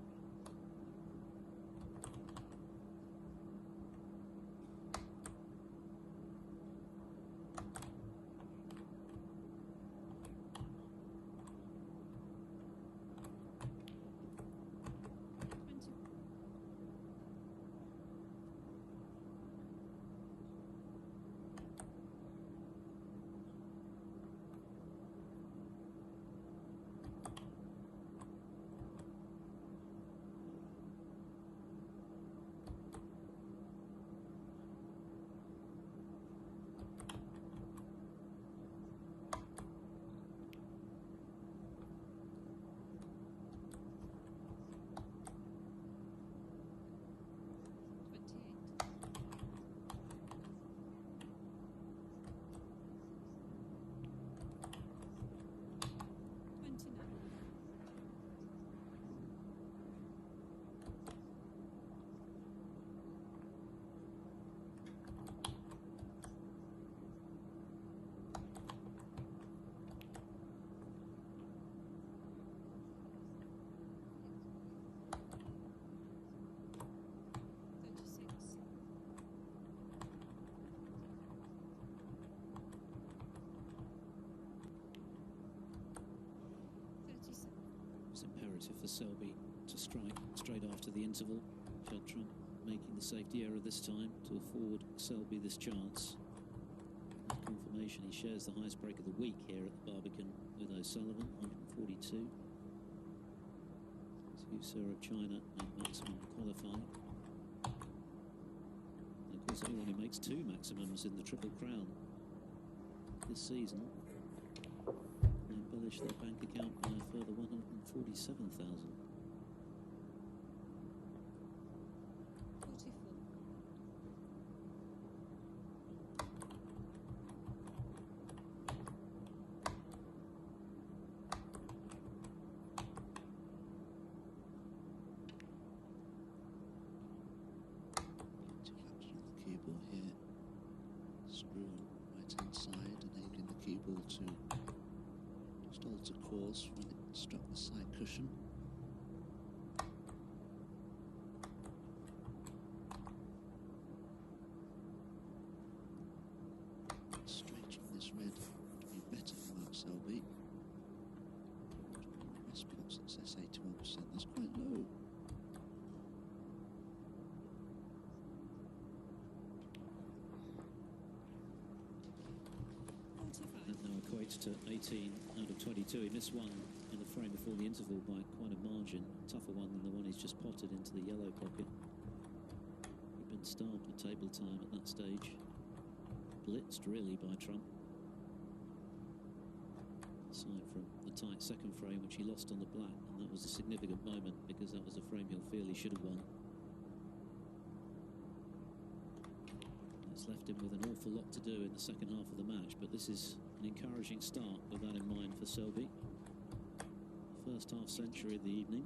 It's imperative for Selby to strike straight after the interval. Judd making the safety error this time to afford Selby this chance. With confirmation, he shares the highest break of the week here at the Barbican with O'Sullivan, 142. Su of China made maximum qualifying. And of course, he only makes 2 maximums in the Triple Crown this season. They embellish their bank account by a further 147,000. 44. Deflection on the cue ball here. Screw on right hand side, enabling the cue ball to just alter course when it struck the side cushion. Straight from this red would be better for Mark Selby. Best pot success 81%. That's quite low. That now equates to 18 out of 22. He missed one in the frame before the interval by quite a margin. Tougher one than the one he's just potted into the yellow pocket. He'd been starved for table time at that stage. Blitzed really by Trump. Aside from the tight second frame which he lost on the black, and that was a significant moment because that was a frame he'll feel he should have won. It's left him with an awful lot to do in the second half of the match, but this is an encouraging start with that in mind for Selby. First half century of the evening.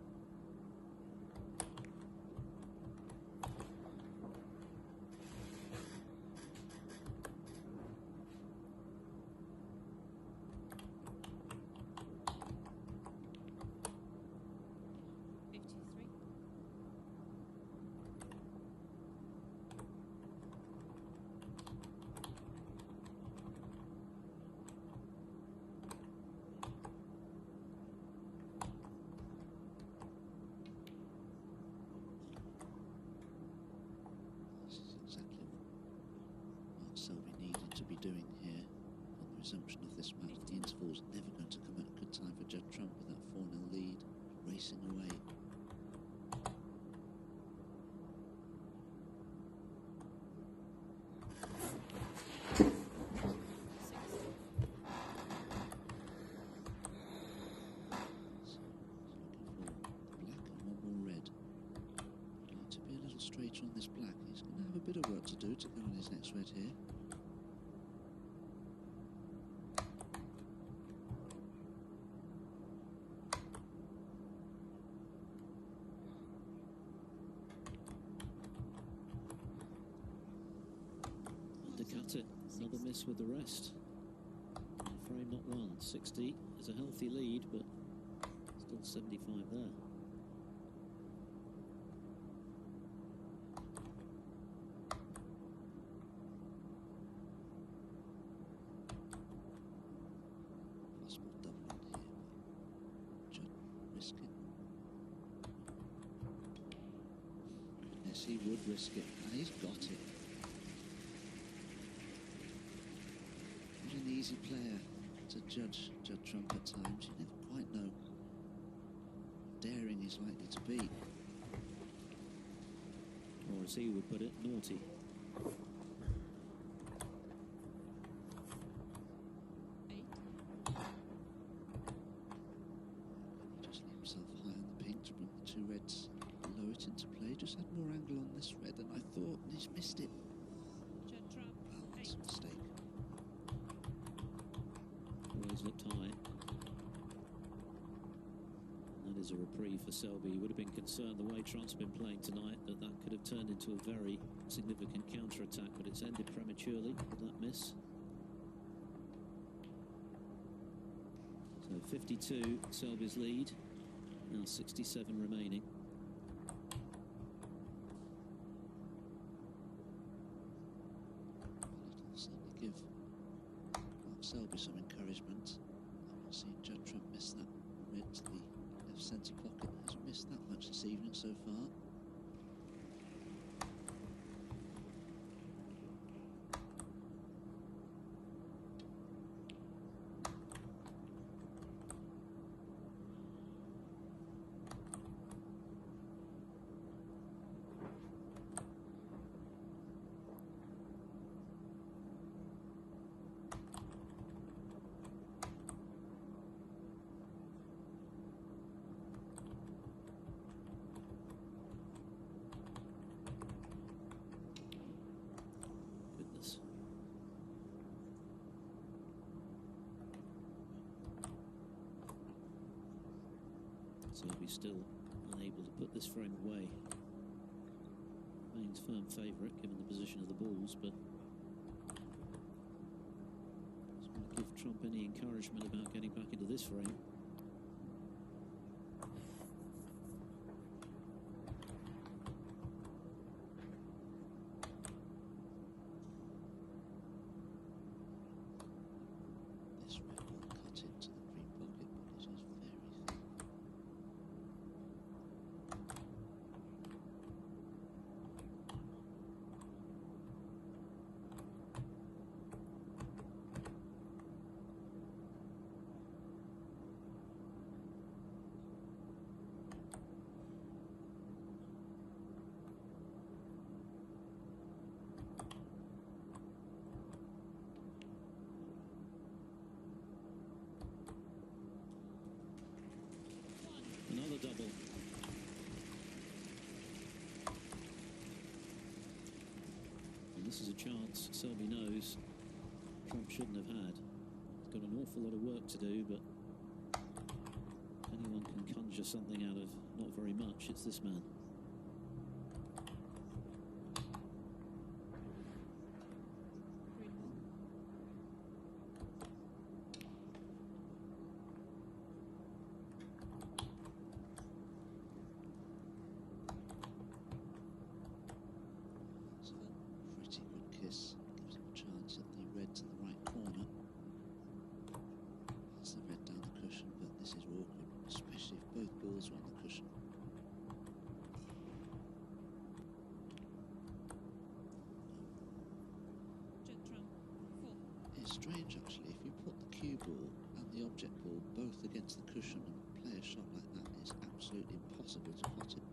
This is exactly what Mark Selby needed to be doing here on the resumption of this match. The interval's never going to come at a good time for Judd Trump with that 4-0 lead racing away. Straighter on this black. He's going to have a bit of work to do to go on his next red here. batter. Another miss with the rest. Frame not one. 60 is a healthy lead, but still 75 there. Possible double in here, but Judd risk it. Yes, he would risk it, and he's got it. What an easy player to judge Judd Trump at times. You never quite know how daring he's likely to be. Or as he would put it, naughty. Just let himself high on the pink to bring the two reds below it into play. Just had more angle on this red than I thought, and he's missed it. Judd Trump, Well, that's a 8. mistake. Always looked high. That is a reprieve for Selby. He would have been concerned the way Trump's been playing tonight that that could have turned into a very significant counter-attack, but it's ended prematurely with that miss. So 52, Selby's lead. Now 67 remaining. It'll certainly give Selby some encouragement. I've not seen Judd Trump miss that red to the left centre pocket. Hasn't missed that much this evening so far. Goodness. Selby still unable to put this frame away. Remains firm favourite given the position of the balls, but doesn't want to give Trump any encouragement about getting back into this frame. This red will cut into the green pocket, but it is very thin. Another double. And this is a chance Selby knows Trump shouldn't have had. He's got an awful lot of work to do, but anyone can conjure something out of not very much. It's this man. Green 1. So pretty good kiss. Gives him a chance at the red to the right corner. That's the red down the cushion, but this is awkward, especially if both balls are on the cushion. Judd Trump, 4. It's strange actually, if you put the cue ball and the object ball both against the cushion and play a shot like that, it's absolutely impossible to pot it.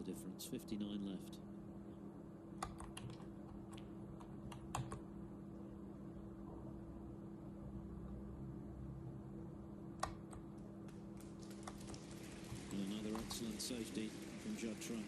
difference. 59 left. And another excellent safety from Judd Trump.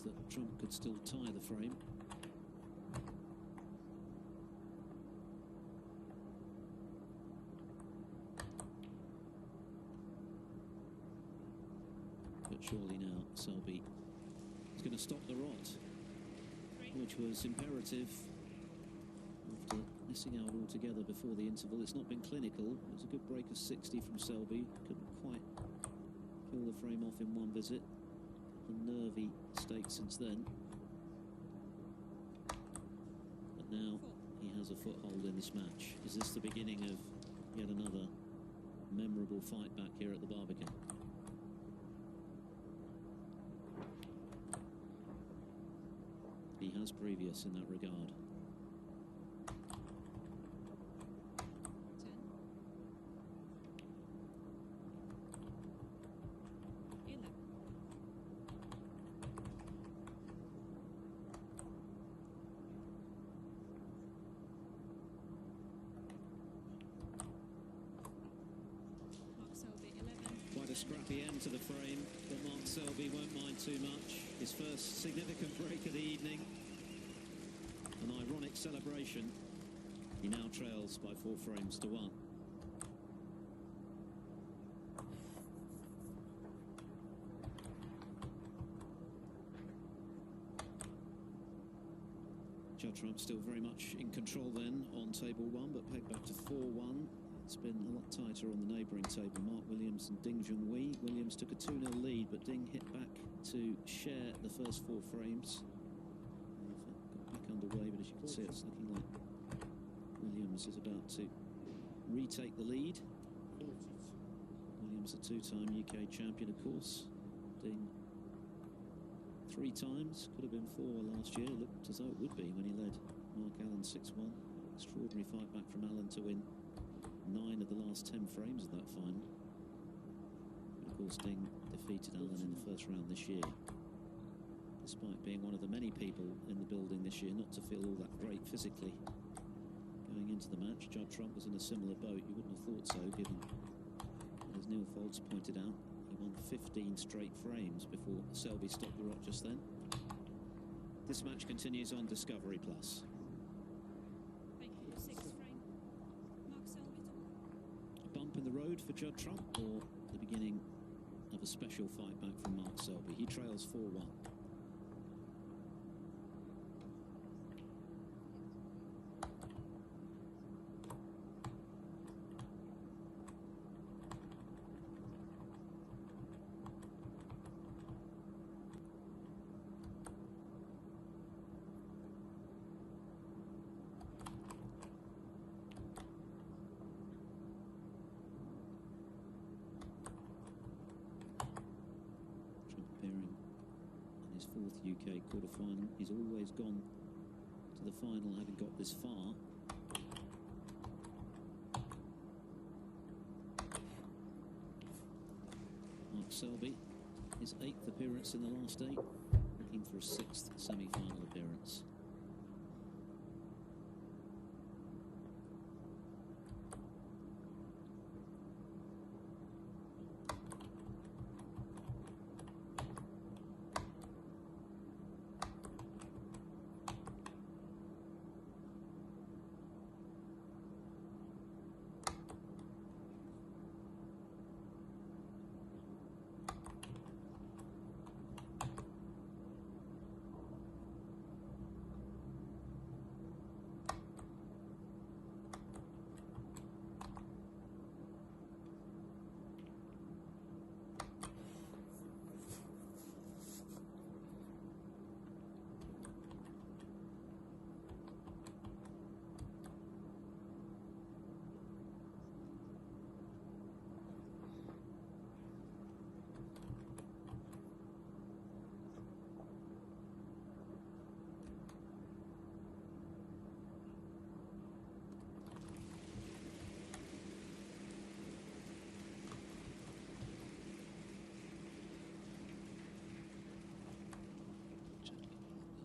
That Trump could still tie the frame. But surely now Selby is going to stop the rot, which was imperative after missing out altogether before the interval. It's not been clinical. It was a good break of 60 from Selby. Couldn't quite kill the frame off in one visit. A nervy state since then, but now he has a foothold in this match. Is this the beginning of yet another memorable fight back here at the Barbican? He has previous in that regard. 10, 11. Mark Selby, 11. Quite a scrappy end to the frame, but Mark Selby won't mind too much. His first significant break of the evening. An ironic celebration. He now trails by 4 frames to 1. Judd still very much in control then on table 1, but pegged back to 4-1. It's been a lot tighter on the neighbouring table. Mark Williams and Ding Junhui. Williams took a 2-0 lead, but Ding hit back to share the first 4 frames. Got back underway, but as you can see, it's looking like Williams is about to retake the lead. Williams, a 2-time UK champion, of course. Ding 3 times, could have been 4 last year. Looked as though it would be when he led Mark Allen 6-1. Extraordinary fight back from Allen to win 9 of the last 10 frames of that final. But of course, Ding defeated Allen in the first round this year, despite being one of the many people in the building this year not to feel all that great physically going into the match. Judd Trump was in a similar boat. You wouldn't have thought so, given, as Neil Folds pointed out, he won 15 straight frames before Selby stopped the rock just then. This match continues on Discovery Plus. Thank you. 6th frame. Mark Selby. A bump in the road for Judd Trump, or the beginning of a special fight back from Mark Selby. He trails 4-1. Appearing in his 4th UK quarter-final. He's always gone to the final having got this far. Mark Selby, his 8th appearance in the last 8, looking for a 6th semi-final appearance.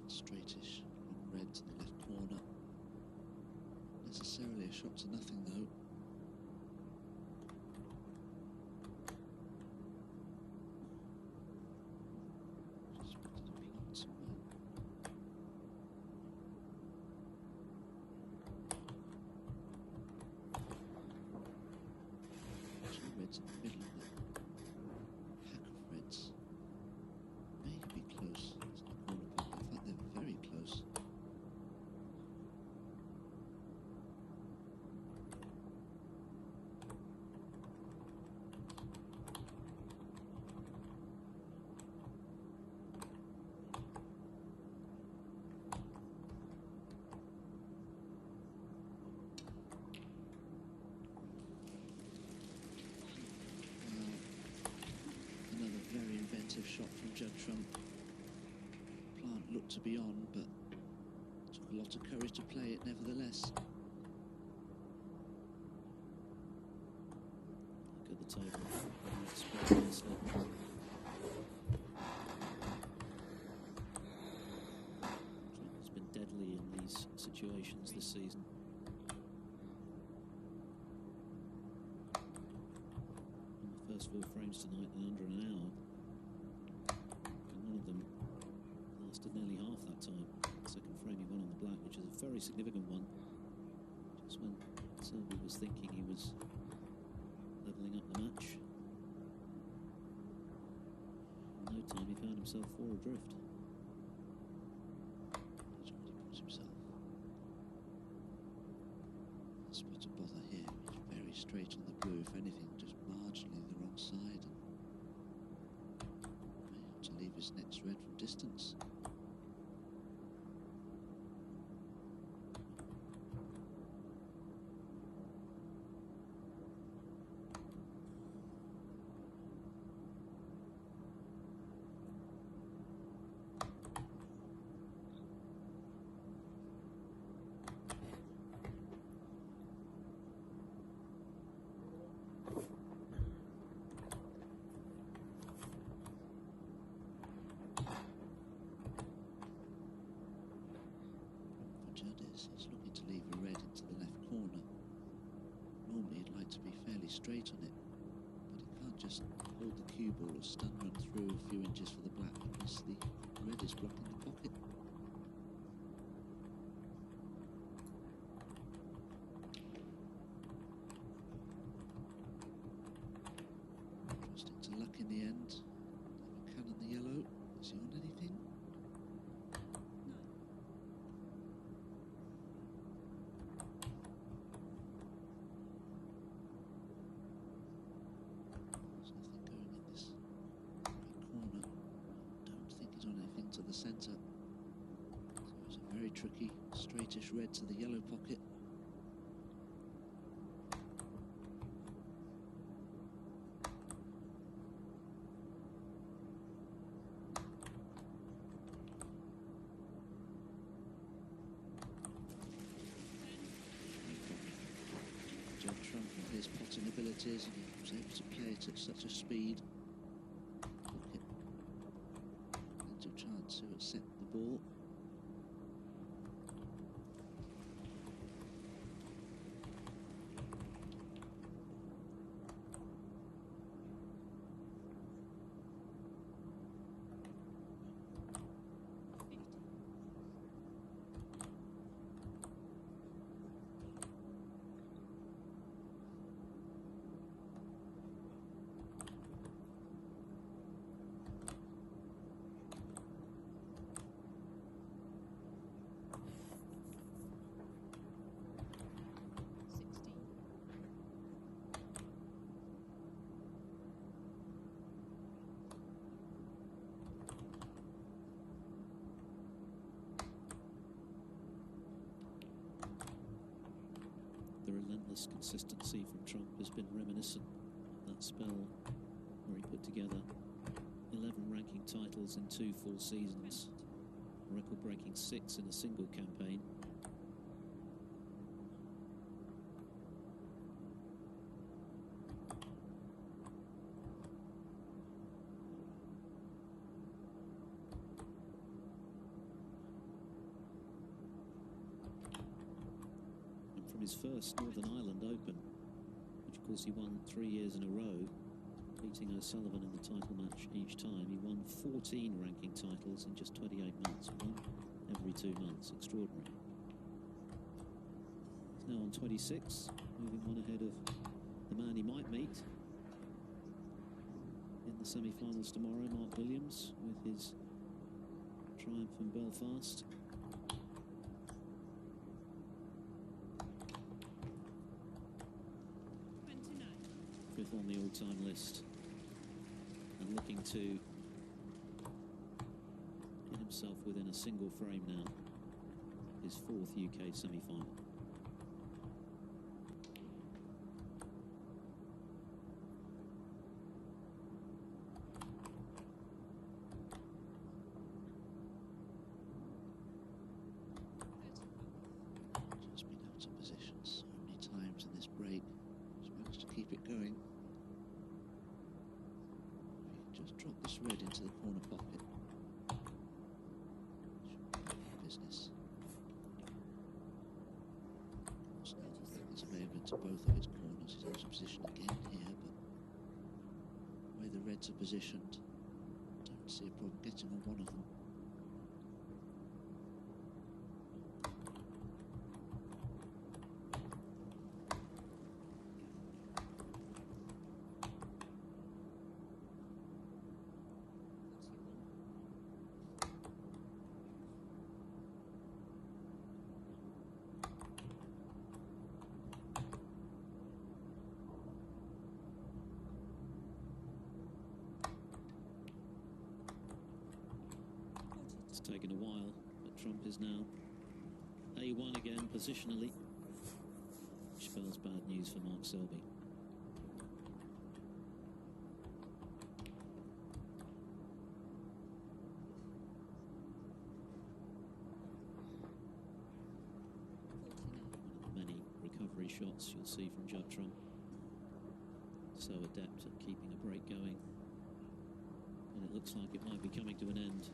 Straightish red to the left corner. Necessarily a shot to nothing though. Just wanted to plot somewhere. Actually, red's in the middle of the pack of reds. Maybe close. It's not corner pop. In fact, they're very close. Another very inventive shot from Judd Trump. Plant looked to be on, but took a lot of courage to play it nevertheless. Look at the table. Honestly. Trump has been deadly in these situations this season. In the first 4 frames tonight in under an hour. And one of them lasted nearly half that time. Second frame he won on the black, which is a very significant one. Just when Selby was thinking he was levelling up the match, in no time he found himself 4 adrift. He's already put himself. Spot of bother here. He's very straight on the blue, if anything, just marginally the wrong side. And may have to leave his next red from distance. Judd is he's looking to leave a red into the left corner. Normally he'd like to be fairly straight on it, but he can't just hold the cue ball or stun run through a few inches for the black because the red is blocking the pocket. Trusting to luck in the end. Never can on the yellow. Is he on anything? There's nothing going in this corner. Don't think he's on anything to the centre. So it's a very tricky, straightish red to the yellow pocket. Judd Trump with his potting abilities, and he was able to play it at such a speed. Pocket. Plenty of chance to accept the ball. The relentless consistency from Trump has been reminiscent of that spell where he put together 11 ranking titles in 2 full seasons, record-breaking 6 in a single campaign. From his first Northern Ireland Open, which of course he won 3 years in a row, beating O'Sullivan in the title match each time, he won 14 ranking titles in just 28 months, 1 every 2 months. Extraordinary. He's now on 26, moving 1 ahead of the man he might meet in the semi-finals tomorrow, Mark Williams, with his triumph in Belfast. 5th on the all-time list, and looking to get himself within a single frame now, his 4th UK semi-final. Just been out of position so many times in this break. Just managed to keep it going. Just drop this red into the corner pocket. Business. Of course, now it's available to both of his corners. He's out of position again here, but the way the reds are positioned, don't see a problem getting on one of them. It's taken a while, but Trump is now A1 again positionally, which spells bad news for Mark Selby. One of the many recovery shots you'll see from Judd Trump. So adept at keeping a break going. And it looks like it might be coming to an end.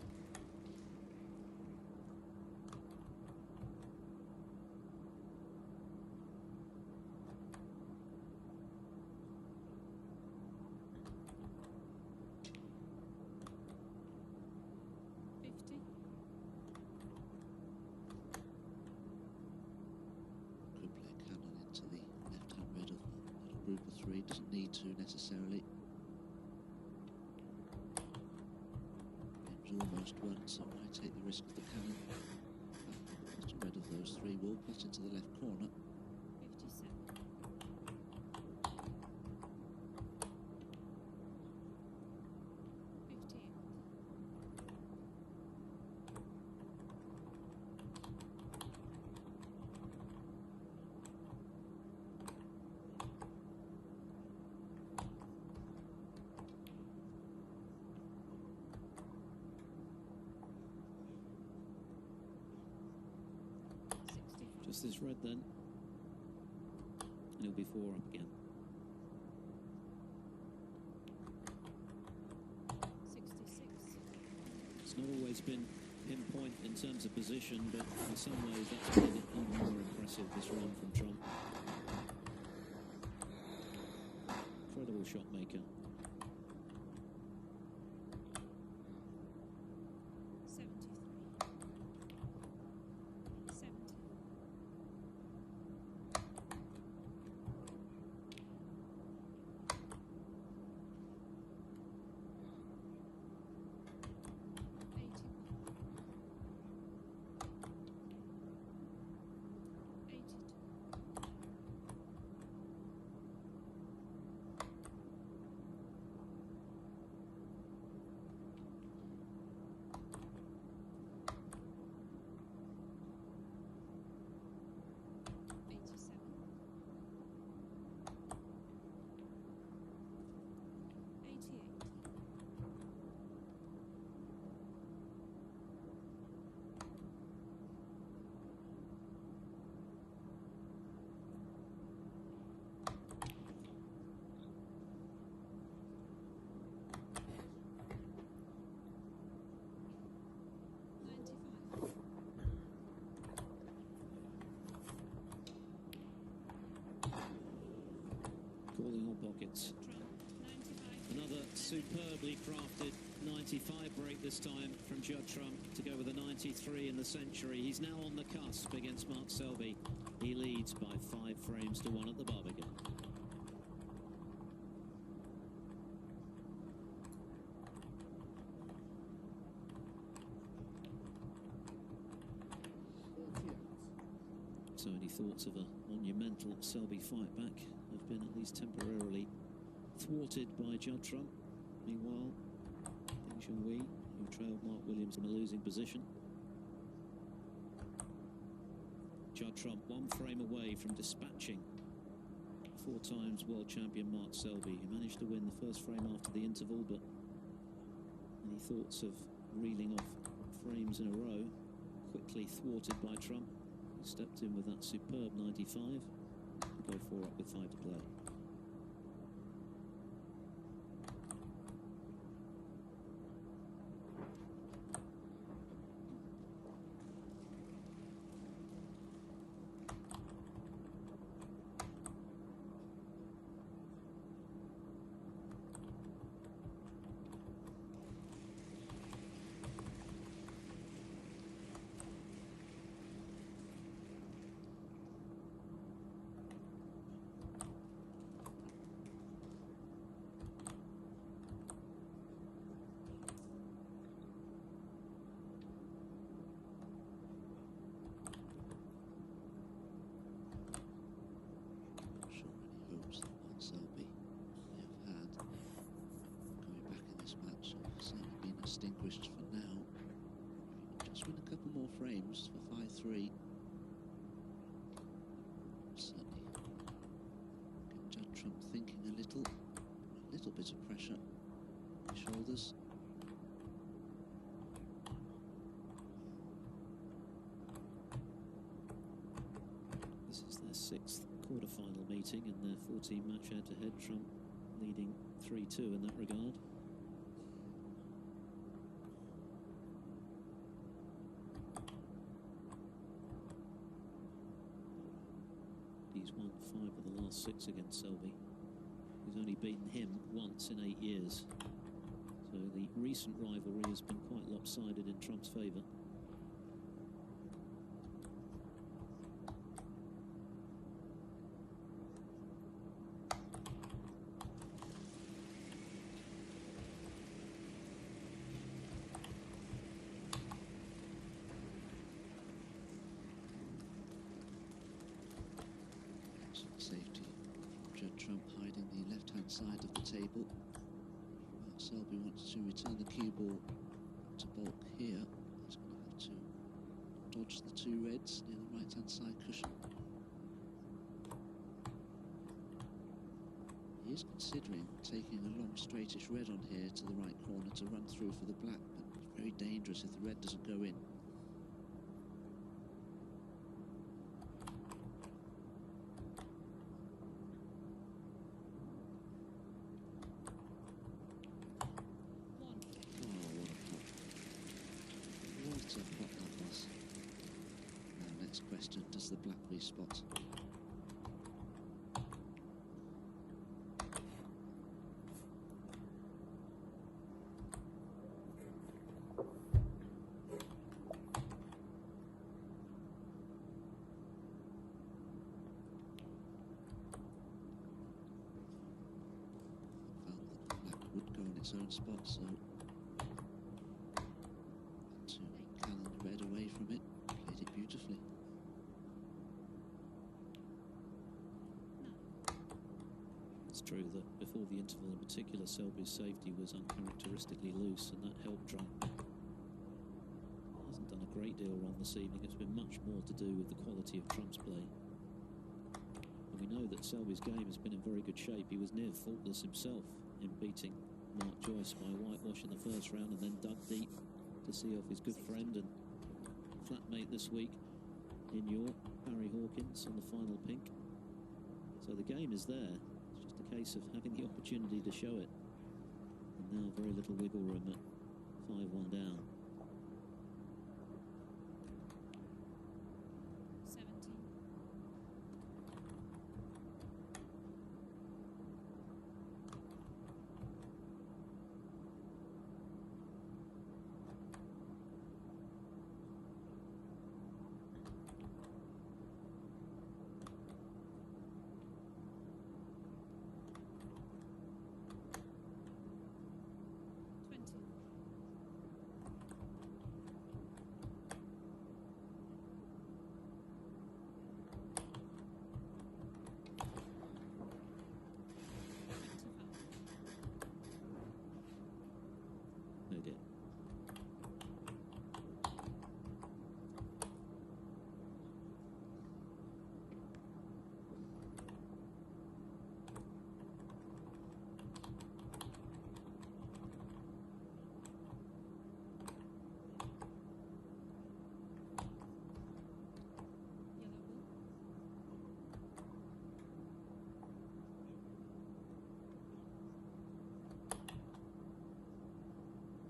Group of three, doesn't need to necessarily. Game's almost won, so I take the risk of the cannon. Bottom red of those three will pot into the left corner. 57. 58. 65. Just this red then. And he'll be 4 up again. 66. It's not always been pinpoint in terms of position, but in some ways that's made it even more impressive, this run from Trump. Incredible shot maker. 73. 70. 87. 88. 95. Calling all pockets. Trump. 95. Another superbly crafted 95 break this time from Judd Trump to go with a 93 in the century. He's now on the cusp against Mark Selby. He leads by 5 frames to 1 at the Barbican. So any thoughts of a monumental Selby fight back have been at least temporarily thwarted by Judd Trump. Meanwhile, Ding Junhui, who trailed Mark Williams in a losing position. Judd Trump 1 frame away from dispatching 4 times world champion Mark Selby. He managed to win the first frame after the interval, but any thoughts of reeling off frames in a row quickly thwarted by Trump, who stepped in with that superb 95 to go 4 up with 5 to play. Distinguished for now. Just win a couple more frames for 5-3. Certainly get Judd Trump thinking a little bit of pressure on his shoulders. This is their 6th quarter-final meeting and their 14-match head-to-head. Trump leading 3-2 in that regard. He's won 5 of the last 6 against Selby. He's only beaten him once in 8 years. So the recent rivalry has been quite lopsided in Trump's favour. Safety. Judd Trump hiding the left-hand side of the table. Selby wants to return the cue ball to bulk here. He's going to have to dodge the 2 reds near the right-hand side cushion. He is considering taking a long straightish red on here to the right corner to run through for the black, but it's very dangerous if the red doesn't go in. Question, does the black respot? Black would go on its own spot, so to Callan red away from it, played it beautifully. It's true that before the interval in particular, Selby's safety was uncharacteristically loose, and that helped Trump. He hasn't done a great deal wrong this evening. It's been much more to do with the quality of Trump's play. And we know that Selby's game has been in very good shape. He was near faultless himself in beating Mark Joyce by whitewash in the first round, and then dug deep to see off his good friend and flatmate this week in York, Barry Hawkins, on the final pink. So the game is there. A case of having the opportunity to show it, and now very little wiggle room at 5-1 down. 17. No dear.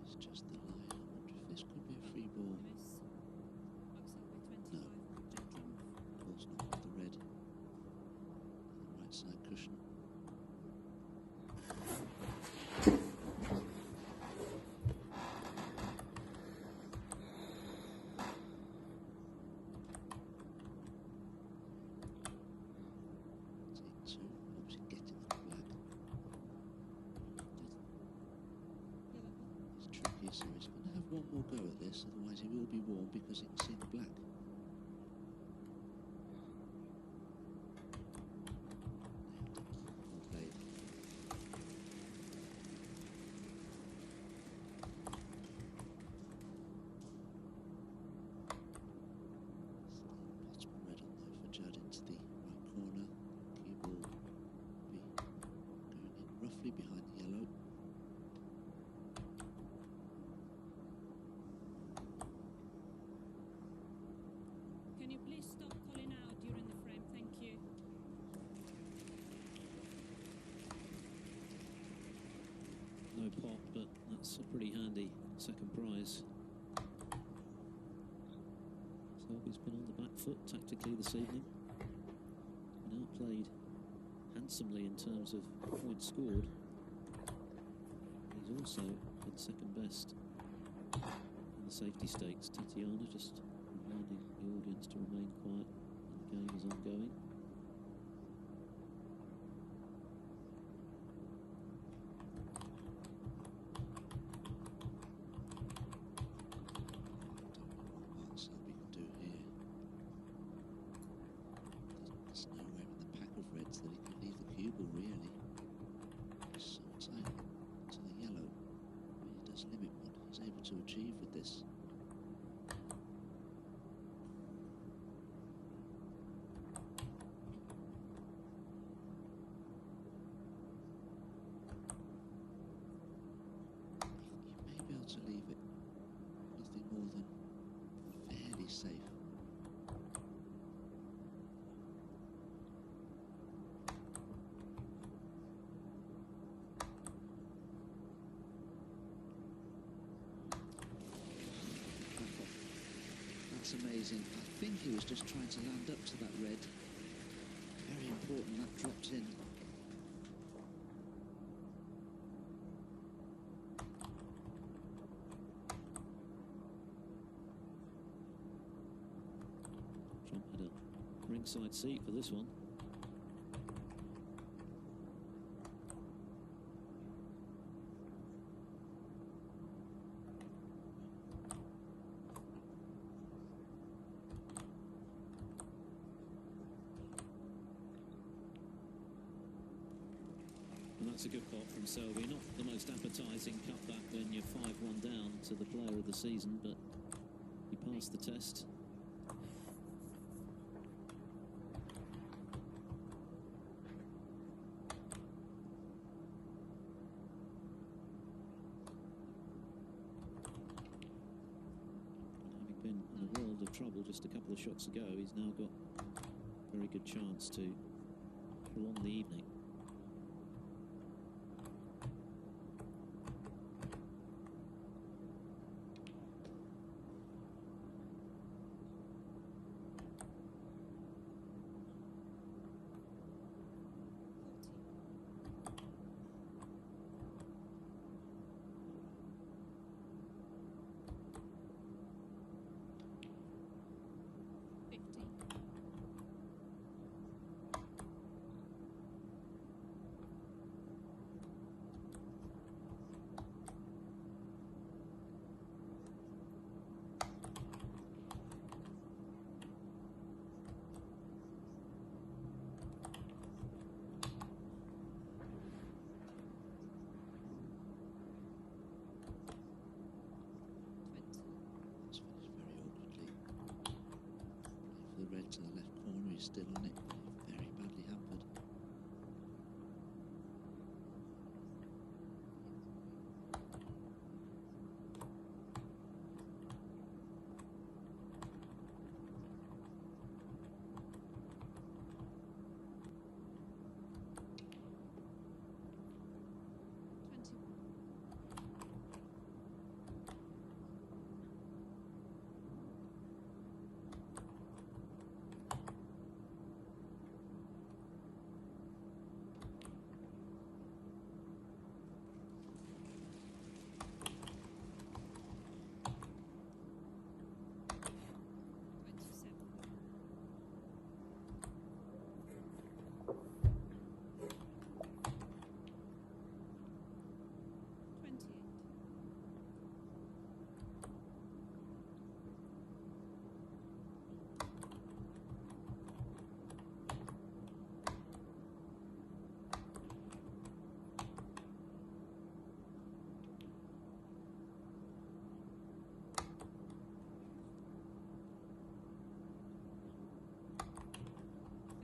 It's just the line. I wonder if this could be a free ball. Miss. Mark Selby, 25. No. Judd Trump. Of course not, with the red. The right side cushion. Take 2, obviously getting the black. It's tricky, so he's going to have one more go at this, otherwise he will be warm because he can see the black. Well played. That's a pretty handy second prize. Selby's been on the back foot tactically this evening. Been outplayed handsomely in terms of points scored. He's also been second best in the safety stakes. Tatiana just reminding the audience to remain quiet when the game is ongoing. What Selby can do here. There's nowhere in the pack of reds that he can leave the cue ball, really. So tight to the yellow. It does limit what he's able to achieve with this. You may be able to leave it nothing more than fairly safe. That's amazing. I think he was just trying to land up to that red. Very important that dropped in. Trump had a ringside seat for this one. And that's a good pot from Selby. Not the most appetising cutback when you're 5-1 down to the player of the season, but he passed the test. Having been in a world of trouble just a couple of shots ago, he's now got a very good chance to prolong the evening. The red to the left corner, he's still on it, very badly hampered.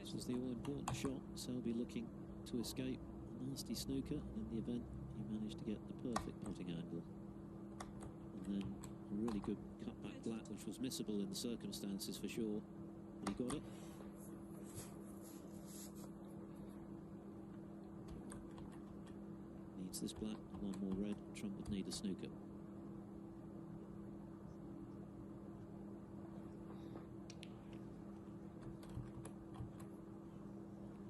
This was the all-important shot. Selby looking to escape a nasty snooker, and in the event he managed to get the perfect potting angle. And then a really good cut-back black, which was missable in the circumstances for sure, but he got it. Needs gets this black and one more red, Trump would need a snooker.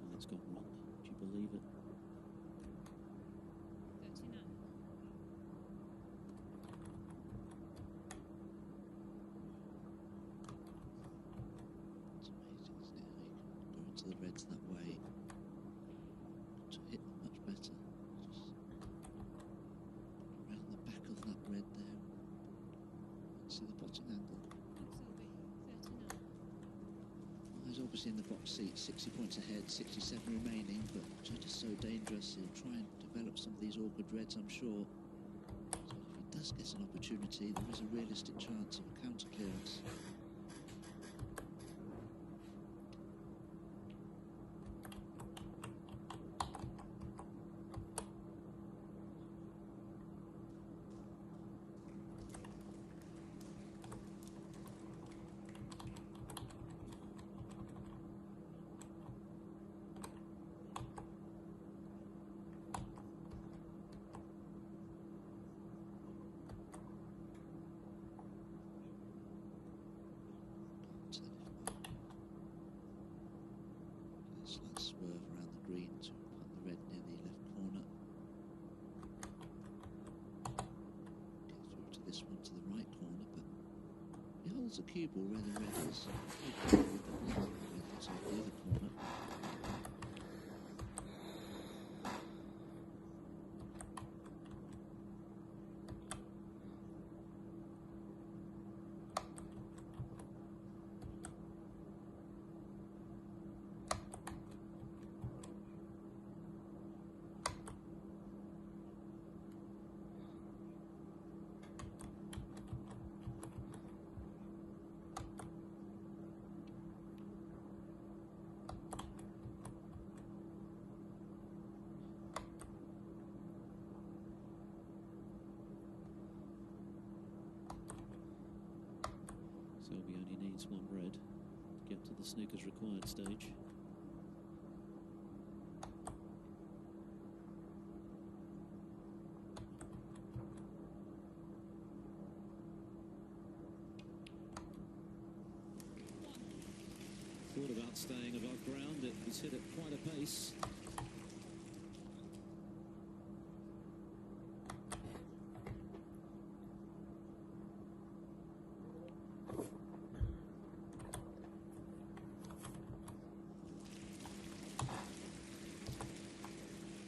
Oh, it's gone wrong. Do you believe it? 39. It's amazing, isn't it? How you can go into the reds that way to hit them much better. Just around the back of that red there. See the bottom angle. Mark Selby, 39. Well, he's obviously in the box seat, 60 points ahead, 67 remaining, but Judd is so dangerous. He'll try and develop some of these awkward reds, I'm sure. So if he does get an opportunity, there is a realistic chance of a counter clearance. Slight swerve around the green to put the red near the left corner. Get through to this one to the right corner, but he holds a cue ball where the red is. With the black, the red gets off the other corner. Selby only needs one red to get to the snooker's required stage. Thought about staying above ground, it was hit at quite a pace.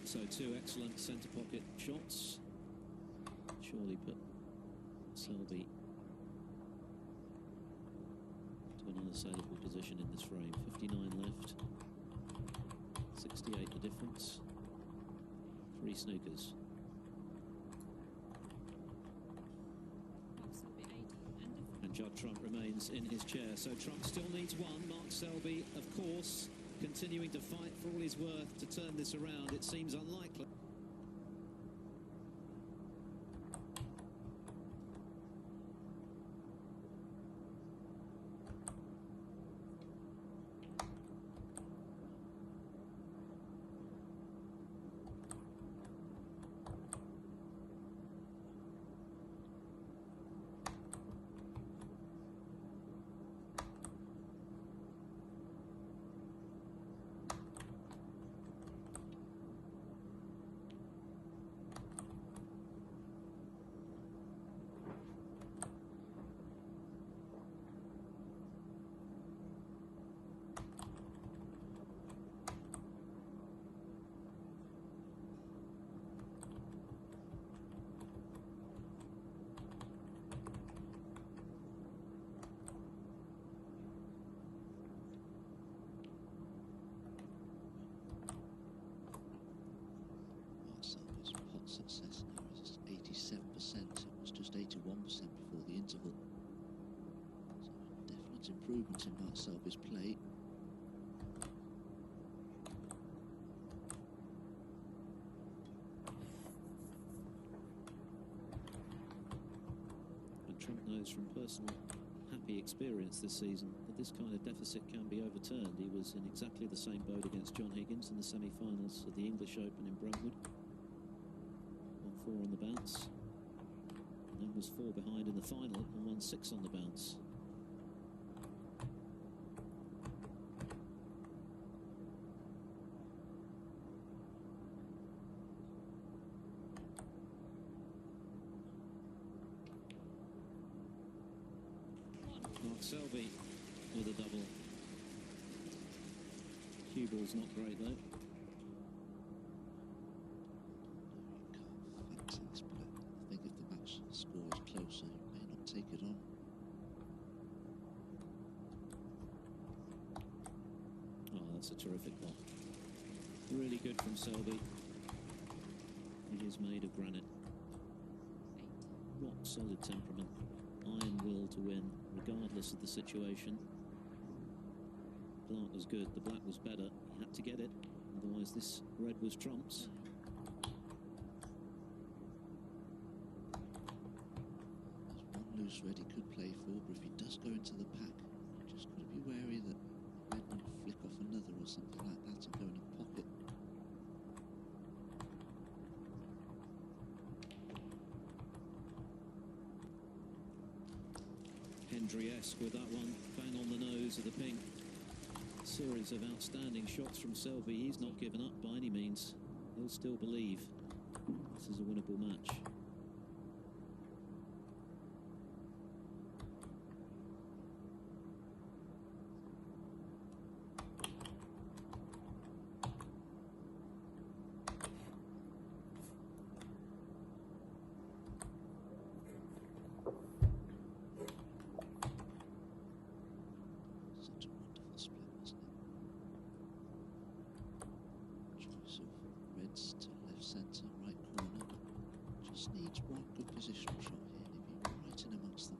So two excellent centre pocket shots. Surely put Selby to an unassailable position in this frame. 59 left, 68 the difference. 3 snookers. Mark Selby, 80. And different. And Judd Trump remains in his chair. So Trump still needs one. Mark Selby, of course, continuing to fight for all he's worth to turn this around. It seems unlikely. Success now is 87%. It was just 81% before the interval. So definite improvement in Mark Selby's play. And Trump knows from personal happy experience this season that this kind of deficit can be overturned. He was in exactly the same boat against John Higgins in the semi-finals of the English Open in Brentwood. 4 on the bounce. And then was 4 behind in the final and won 6 on the bounce. Selby with a double. Cue ball's not great though. I think if the match score is closer, you may not take it on. Oh, that's a terrific ball. Really good from Selby. He is made of granite. Rock solid temperament. Iron will to win, regardless of the situation. Black was good, the black was better. He had to get it, otherwise this red was trumps. There's one loose red he could play for, but if he does go into the pack, you just got to be wary that red won't flick off another or something like that and go in a pocket. Hendry-esque with that one, bang on the nose of the pink. Series of outstanding shots from Selby. He's not given up by any means. He'll still believe this is a winnable match. Such a wonderful split, wasn't it? Choice of reds to left centre, right corner. Just needs one good positional shot here, and he'll be right in amongst them.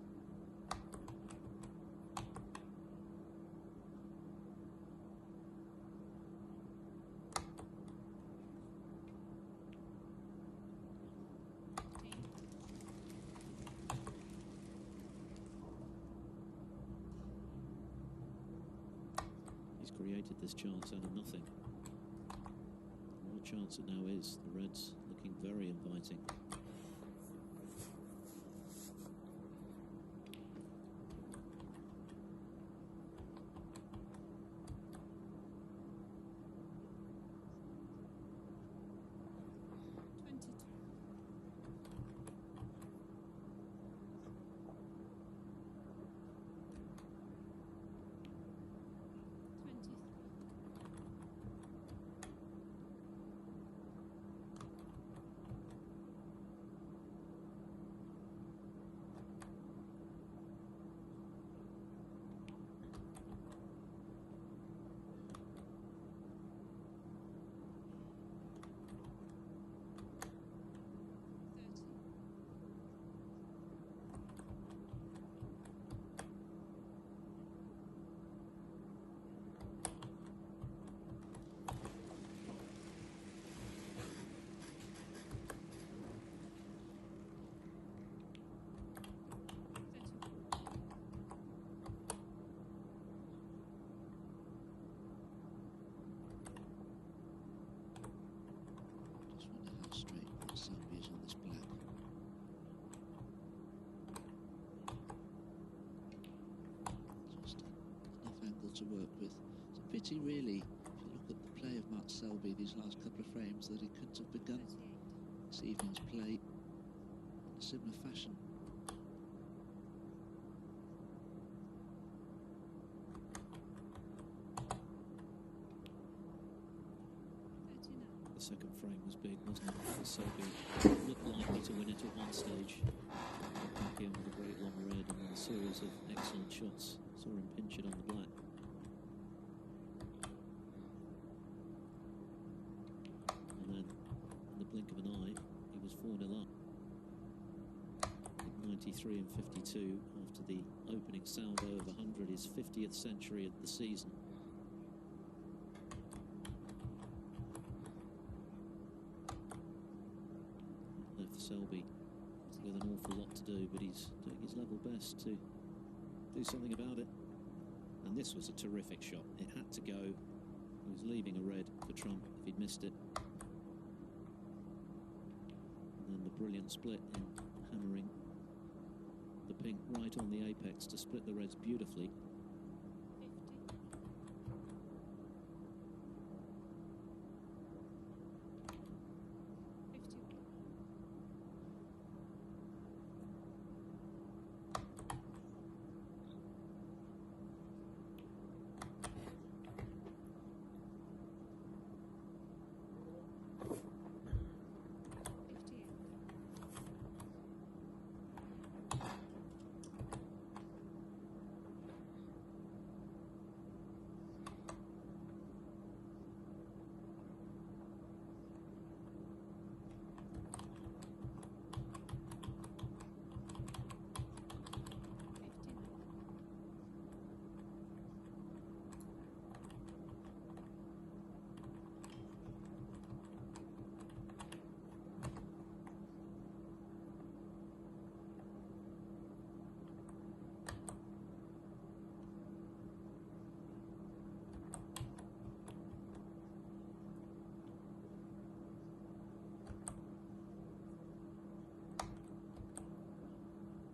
He's created this chance out of nothing. What a chance it now is. The Reds looking very inviting. To work with. It's a pity, really, if you look at the play of Mark Selby these last couple of frames, that he couldn't have begun this evening's play in a similar fashion. The second frame was big, wasn't it? For Selby looked likely to win it at one stage. Back in with a great long red and then a series of excellent shots. Saw him pinch it on the black. Blink of an eye, he was 4-0 up. 93 and 52 after the opening salvo of 100, his 50th century of the season. Left Selby with an awful lot to do, but he's doing his level best to do something about it. And this was a terrific shot. It had to go. He was leaving a red for Trump if he'd missed it. And a brilliant split in hammering the pink right on the apex to split the reds beautifully. 50.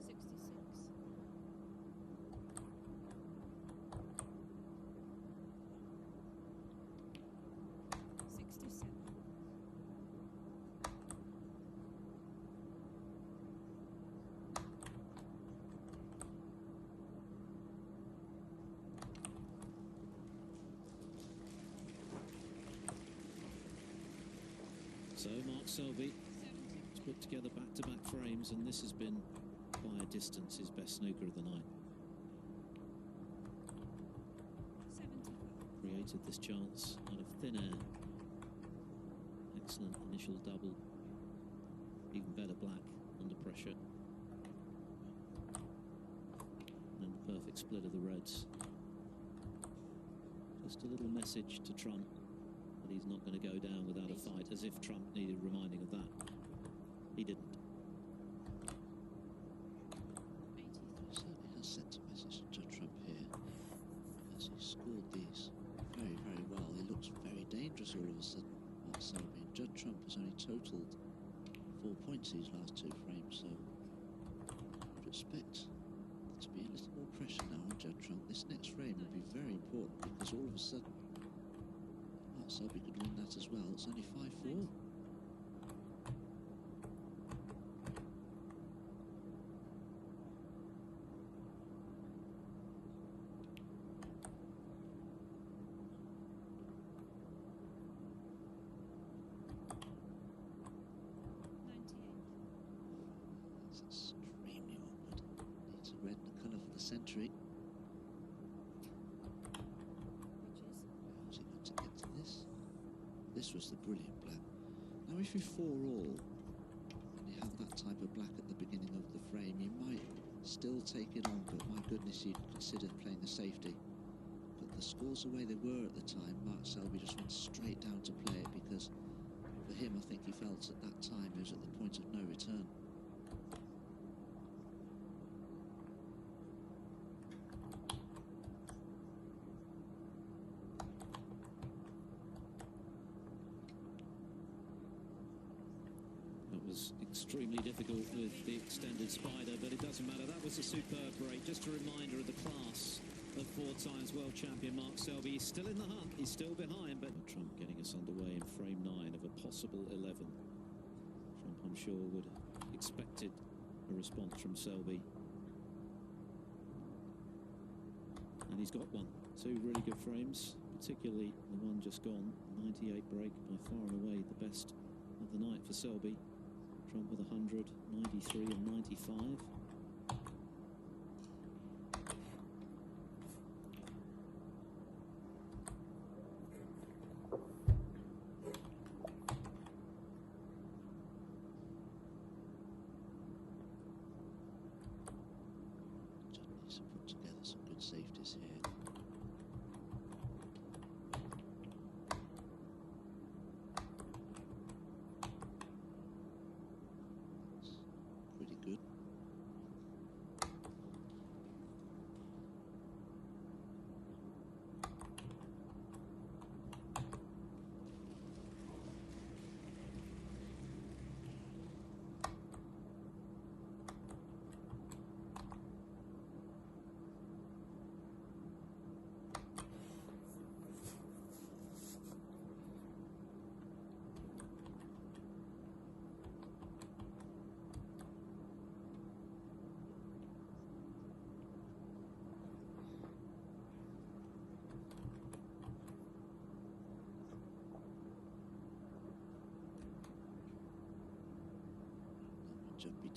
51. So Mark Selby has put together back-to-back frames, and this has been, by a distance, his best snooker of the night. 75. Created this chance out of thin air. Excellent initial double. Even better black under pressure. And the perfect split of the reds. Just a little message to Trump that he's not going to go down without a fight, as if Trump needed reminding of that. He didn't. Certainly has sent a message to Judd Trump here, as he scored these very, very well. He looks very dangerous all of a sudden, Mark Selby. And Judd Trump has only totaled 4 points these last 2 frames, so I would expect there to be a little more pressure now on Judd Trump. This next frame will be very important, because all of a sudden Mark Selby could win that as well. It's only 5-4. That's extremely awkward. Needs a red and a colour for the century. How's he going to get to this? This was the brilliant black. Now if you 4-all and you have that type of black at the beginning of the frame, you might still take it on, but my goodness, you'd consider playing the safety. But the scores the way they were at the time, Mark Selby just went straight down to play it, because for him, I think he felt at that time he was at the point of no return. That was extremely difficult with the extended spider, but it doesn't matter. That was a superb break. Just a reminder of the class of 4 times world champion Mark Selby. He's still in the hunt. He's still behind, but Trump getting us underway in frame 9 of a possible 11. Trump, I'm sure, would have expected a response from Selby. And he's got one. 2 really good frames, particularly the one just gone. 98 break, by far and away the best of the night for Selby. Trump with 100, 93 and 95. Judd needs to put together some good safeties here. Pretty good.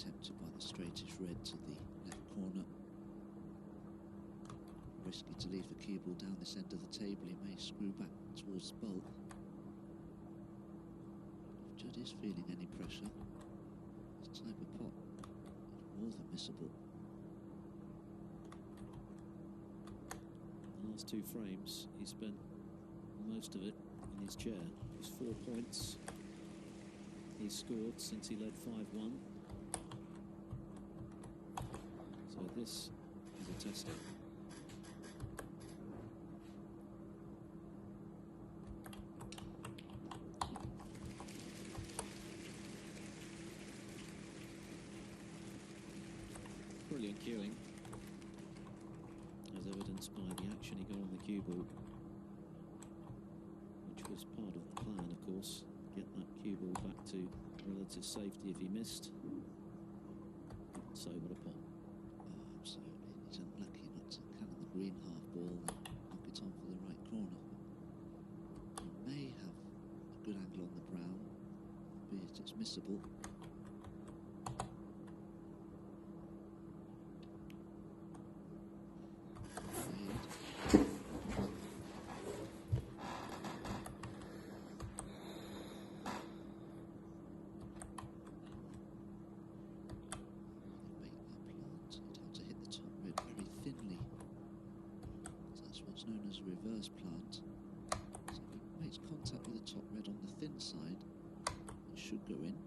tempted by the straightest red to the left corner. Risky to leave the cue ball down this end of the table. He may screw back towards the bulb. If Judd is feeling any pressure, this type of pot is more than missable. The last 2 frames, he spent most of it in his chair. His 4 points he's scored since he led 5-1. So this is a tester. Brilliant cueing, as evidenced by the action he got on the cue ball, which was part of the plan, of course. Get that cue ball back to relative safety if he missed. So what a pot. Oh, absolutely. He's unlucky not to cannon the green half ball and knock it on for the right corner. He may have a good angle on the brown, albeit it's missable. Known as a reverse plant. So if he makes contact with the top red on the thin side, it should go in.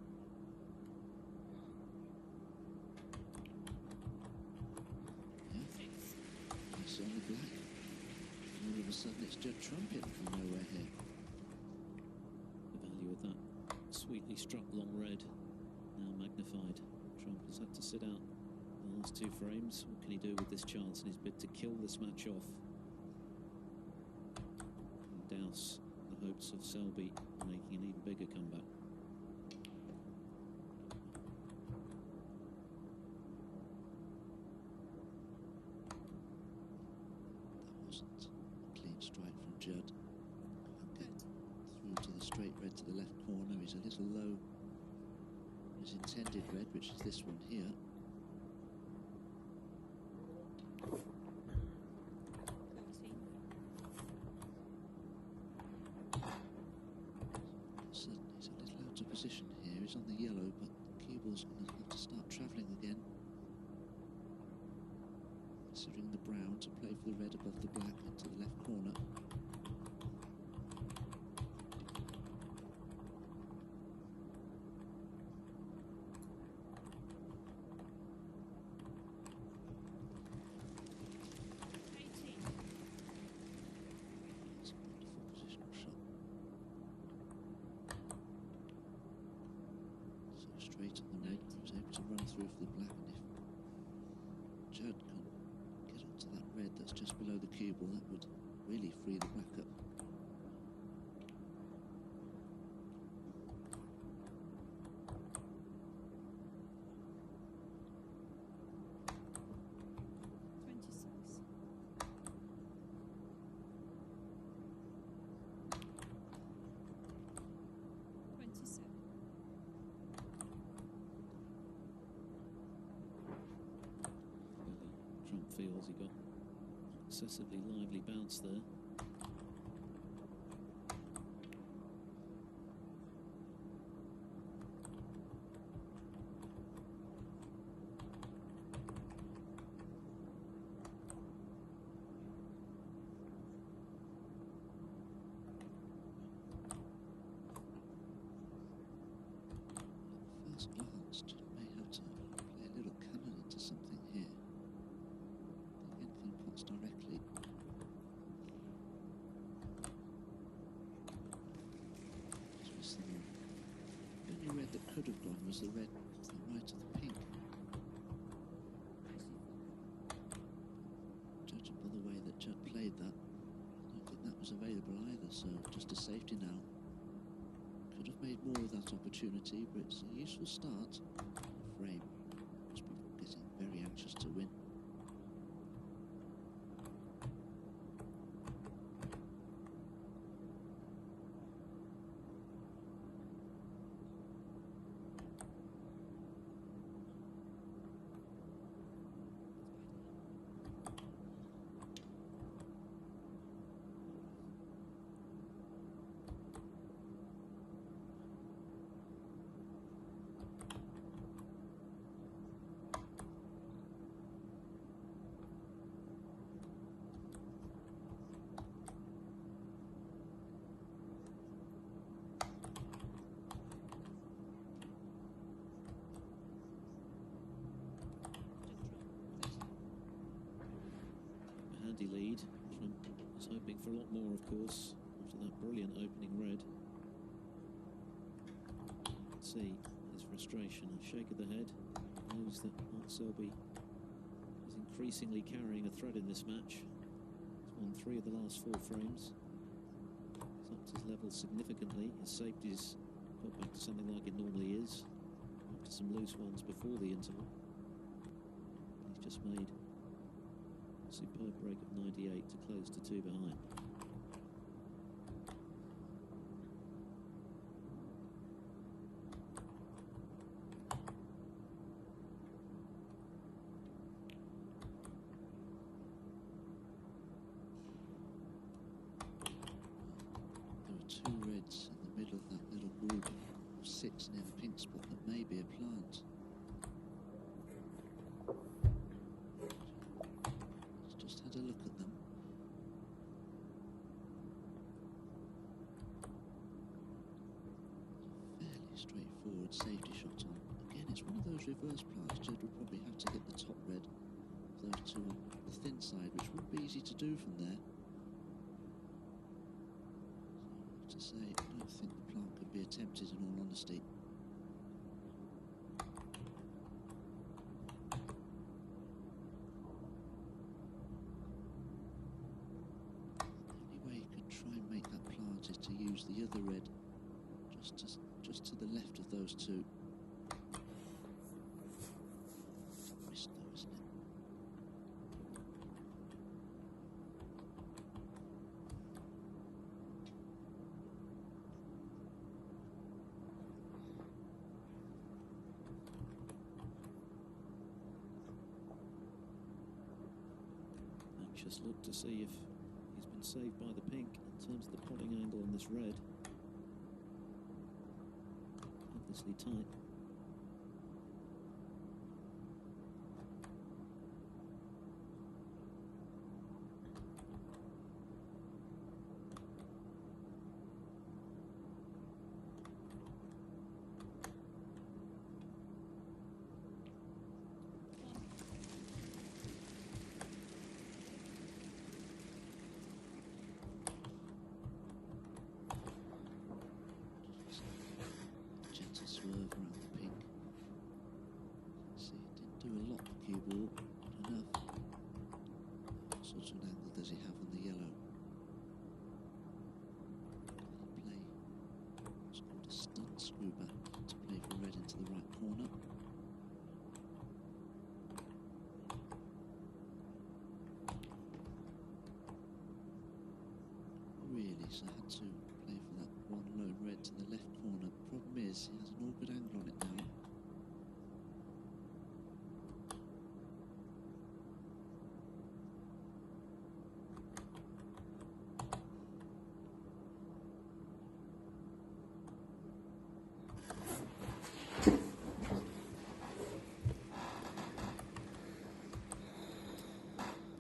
Yeah, nice on the black. And all of a sudden it's Judd trumpet from nowhere here. The value of that sweetly struck long red, now magnified. Trump has had to sit out the last 2 frames. What can he do with this chance in his bid to kill this match off? Douse the hopes of Selby making an even bigger comeback. That wasn't a clean strike from Judd. Can't get through to the straight red to the left corner. He's a little low. His intended red, which is this one here. Position here. He's on the yellow, but the cue ball's going to have to start travelling again. Considering the brown to play for the red above the black into the left corner. Straight on the red, he was able to run through for the black, and if Judd can get onto that red that's just below the cue ball, that would really free the black up. Feels he got excessively lively bounce there. At first glance, Judd may have to play a little cannon into something here. Anything pots directly. So the only red that could have gone was the red to the right of the pink. Judging by the way that Judd played that, I don't think that was available either, so just a safety now. Could have made more of that opportunity, but it's a useful start. Frame must be getting very anxious to win. 20 lead, which I was hoping for a lot more, of course, after that brilliant opening red. See his frustration, a shake of the head, knows that Mark Selby is increasingly carrying a thread in this match. He's won 3 of the last 4 frames. He's upped his level significantly. His safety's got back to something like it normally is, after some loose ones before the interval. He's just made a superb break of 98 to close to 2 behind. Group of 6 near the pink spot that may be a plant. Let's just had a look at them. Fairly straightforward safety shot on. Again, it's one of those reverse plants. Judd would probably have to hit the top red of those 2 on the thin side, which wouldn't be easy to do from there. So I have to say, I don't think the plant could be attempted in all honesty. The only way you could try and make that plant is to use the other red just to the left of those 2. Risk though, isn't it? Anxious look to see if he's been saved by the pink in terms of the potting angle on this red. Obviously tight. Gentle swerve around the pink. See, it didn't do a lot, the cue ball, not enough. What sort of an angle does he have on the yellow? Play what's called a stunt screw back to play for red into the right corner. Really, so I had to play for that one lone red to the left corner. Problem is, he has an awkward angle on it now.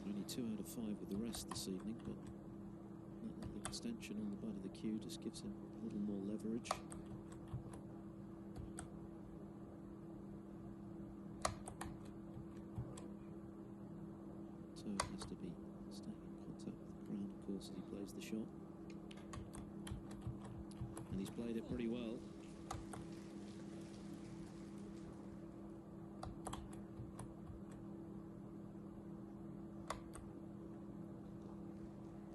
Only 2 out of 5 with the rest this evening, but that little extension on the butt of the cue just gives him a little more leverage. So it has to be staying in contact with the ground, of course, as he plays the shot. And he's played it pretty well.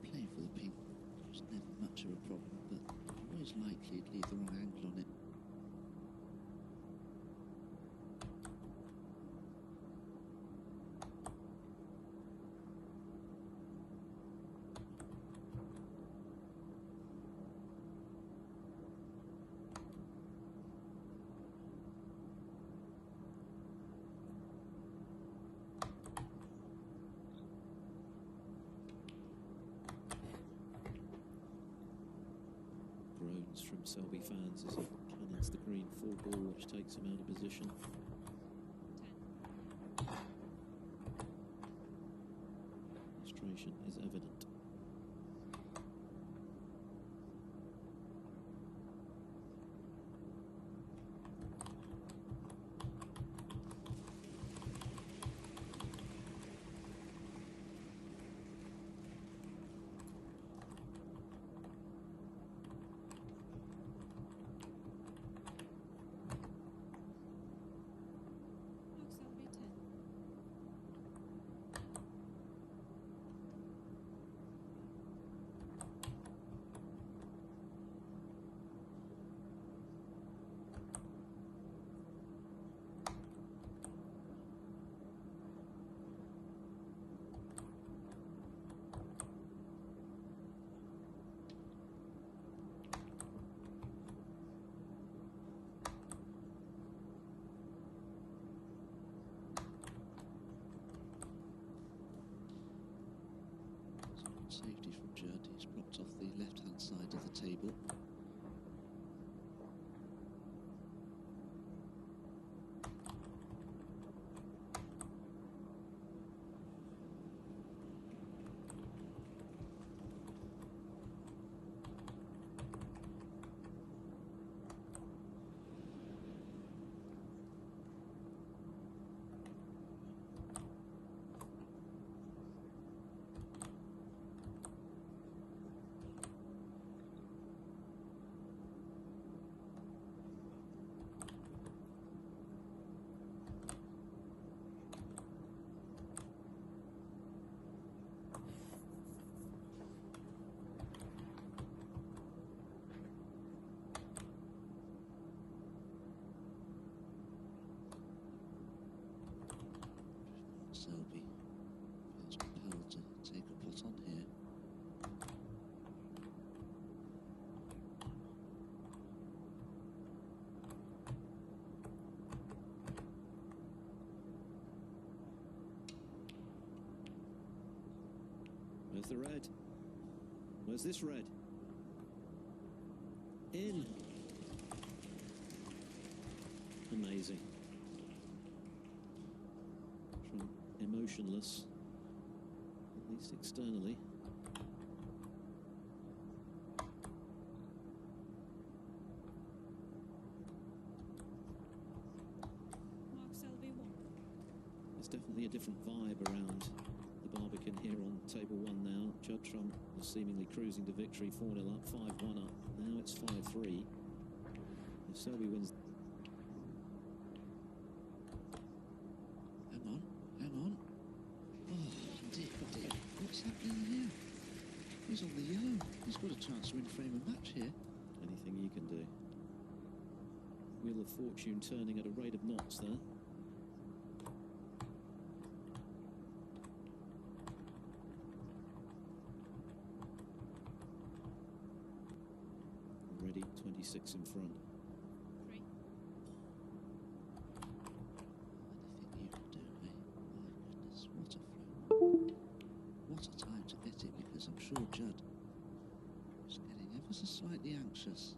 Playing for the pink was never much of a problem, but always likely to leave the wrong angle on it. Groans from Selby fans as he cannons the green 4 ball, which takes him out of position. Frustration is evident. Safety from Judd. He's blocked off the left-hand side of the table. Selby feels compelled to take a pot on here. Where's the red? Where's this red? In. Amazing. From emotionless, at least externally. Mark Selby 1. There's definitely a different vibe around the Barbican here on table 1 now. Judd Trump was seemingly cruising to victory, 4-0 up, 5-1 up. Now it's 5-3. If Selby wins. Hang on. Oh, dear. What's happening here? He's on the yellow. He's got a chance to win frame a match here. Anything you can do. Wheel of Fortune turning at a rate of knots there. Already 26 in front. 3. Anything you can do, eh? My goodness, what a flow. What a time to get it, because I'm sure Judd is getting ever so slightly anxious.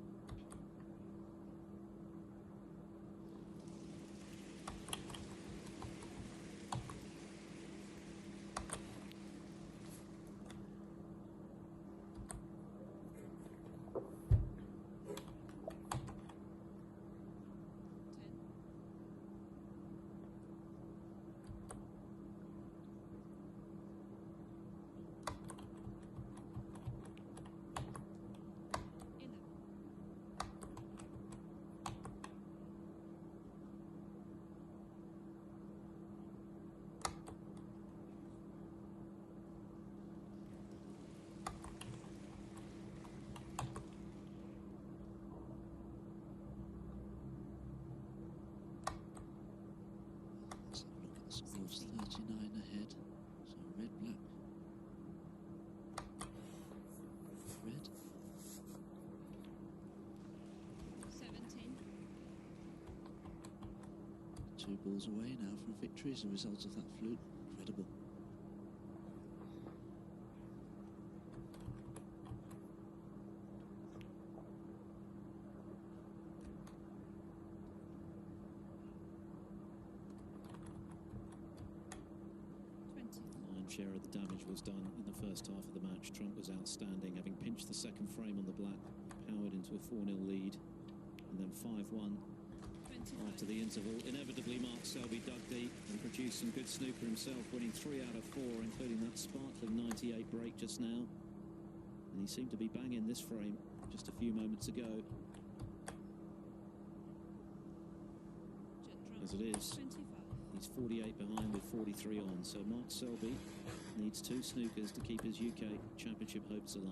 Scores 39 ahead. So red, black. Red. 17. 2 balls away now from victory as a result of that fluke. Incredible. Share of the damage was done in the first half of the match. Trump was outstanding, having pinched the second frame on the black, powered into a 4-0 lead, and then 5-1 after the interval. Inevitably, Mark Selby dug deep and produced some good snooker himself, winning 3 out of 4, including that sparkling 98 break just now. And he seemed to be banging this frame just a few moments ago. As it is, 25. he's 48 behind with 43 on, so Mark Selby needs 2 snookers to keep his UK Championship hopes alive.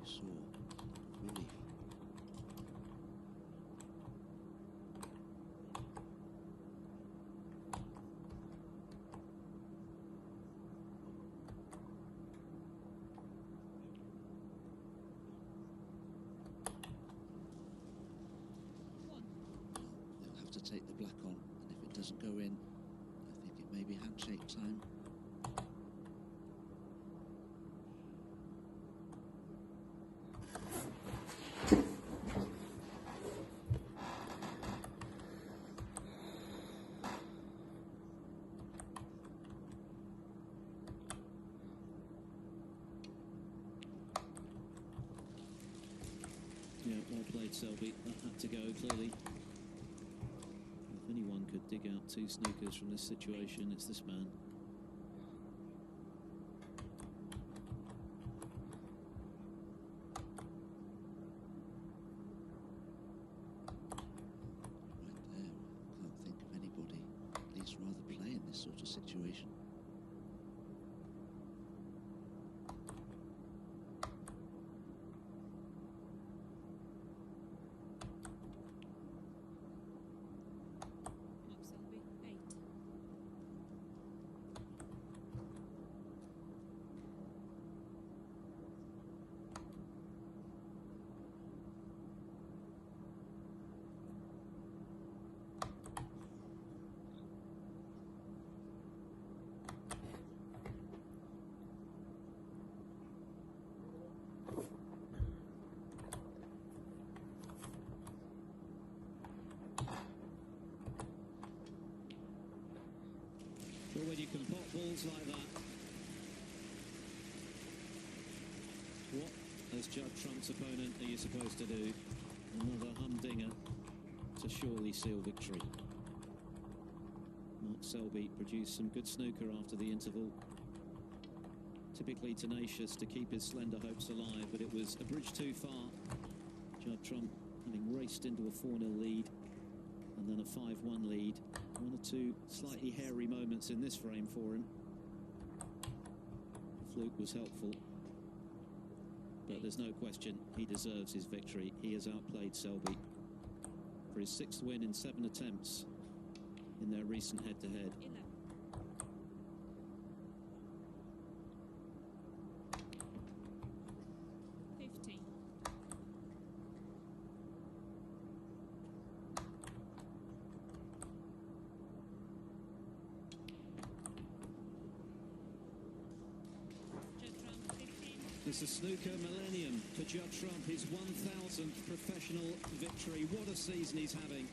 You saw relief. take the black on, and if it doesn't go in, I think it may be handshake time. Yeah, well played, Selby. That had to go, clearly. If anyone could dig out 2 snookers from this situation, it's this man. Right there, can't think of anybody at least rather play in this sort of situation. Mark Selby, 8. Well, when you can pop balls like that, what, as Judd Trump's opponent, are you supposed to do? Another humdinger to surely seal victory. Mark Selby produced some good snooker after the interval. Typically tenacious to keep his slender hopes alive, but it was a bridge too far. Judd Trump having raced into a 4-0 lead and then a 5-1 lead. 1 or 2 slightly hairy moments in this frame for him. The fluke was helpful, but there's no question he deserves his victory. He has outplayed Selby for his 6th win in 7 attempts in their recent head-to-head. 11. It's a snooker millennium for Judd Trump, his 1,000th professional victory. What a season he's having.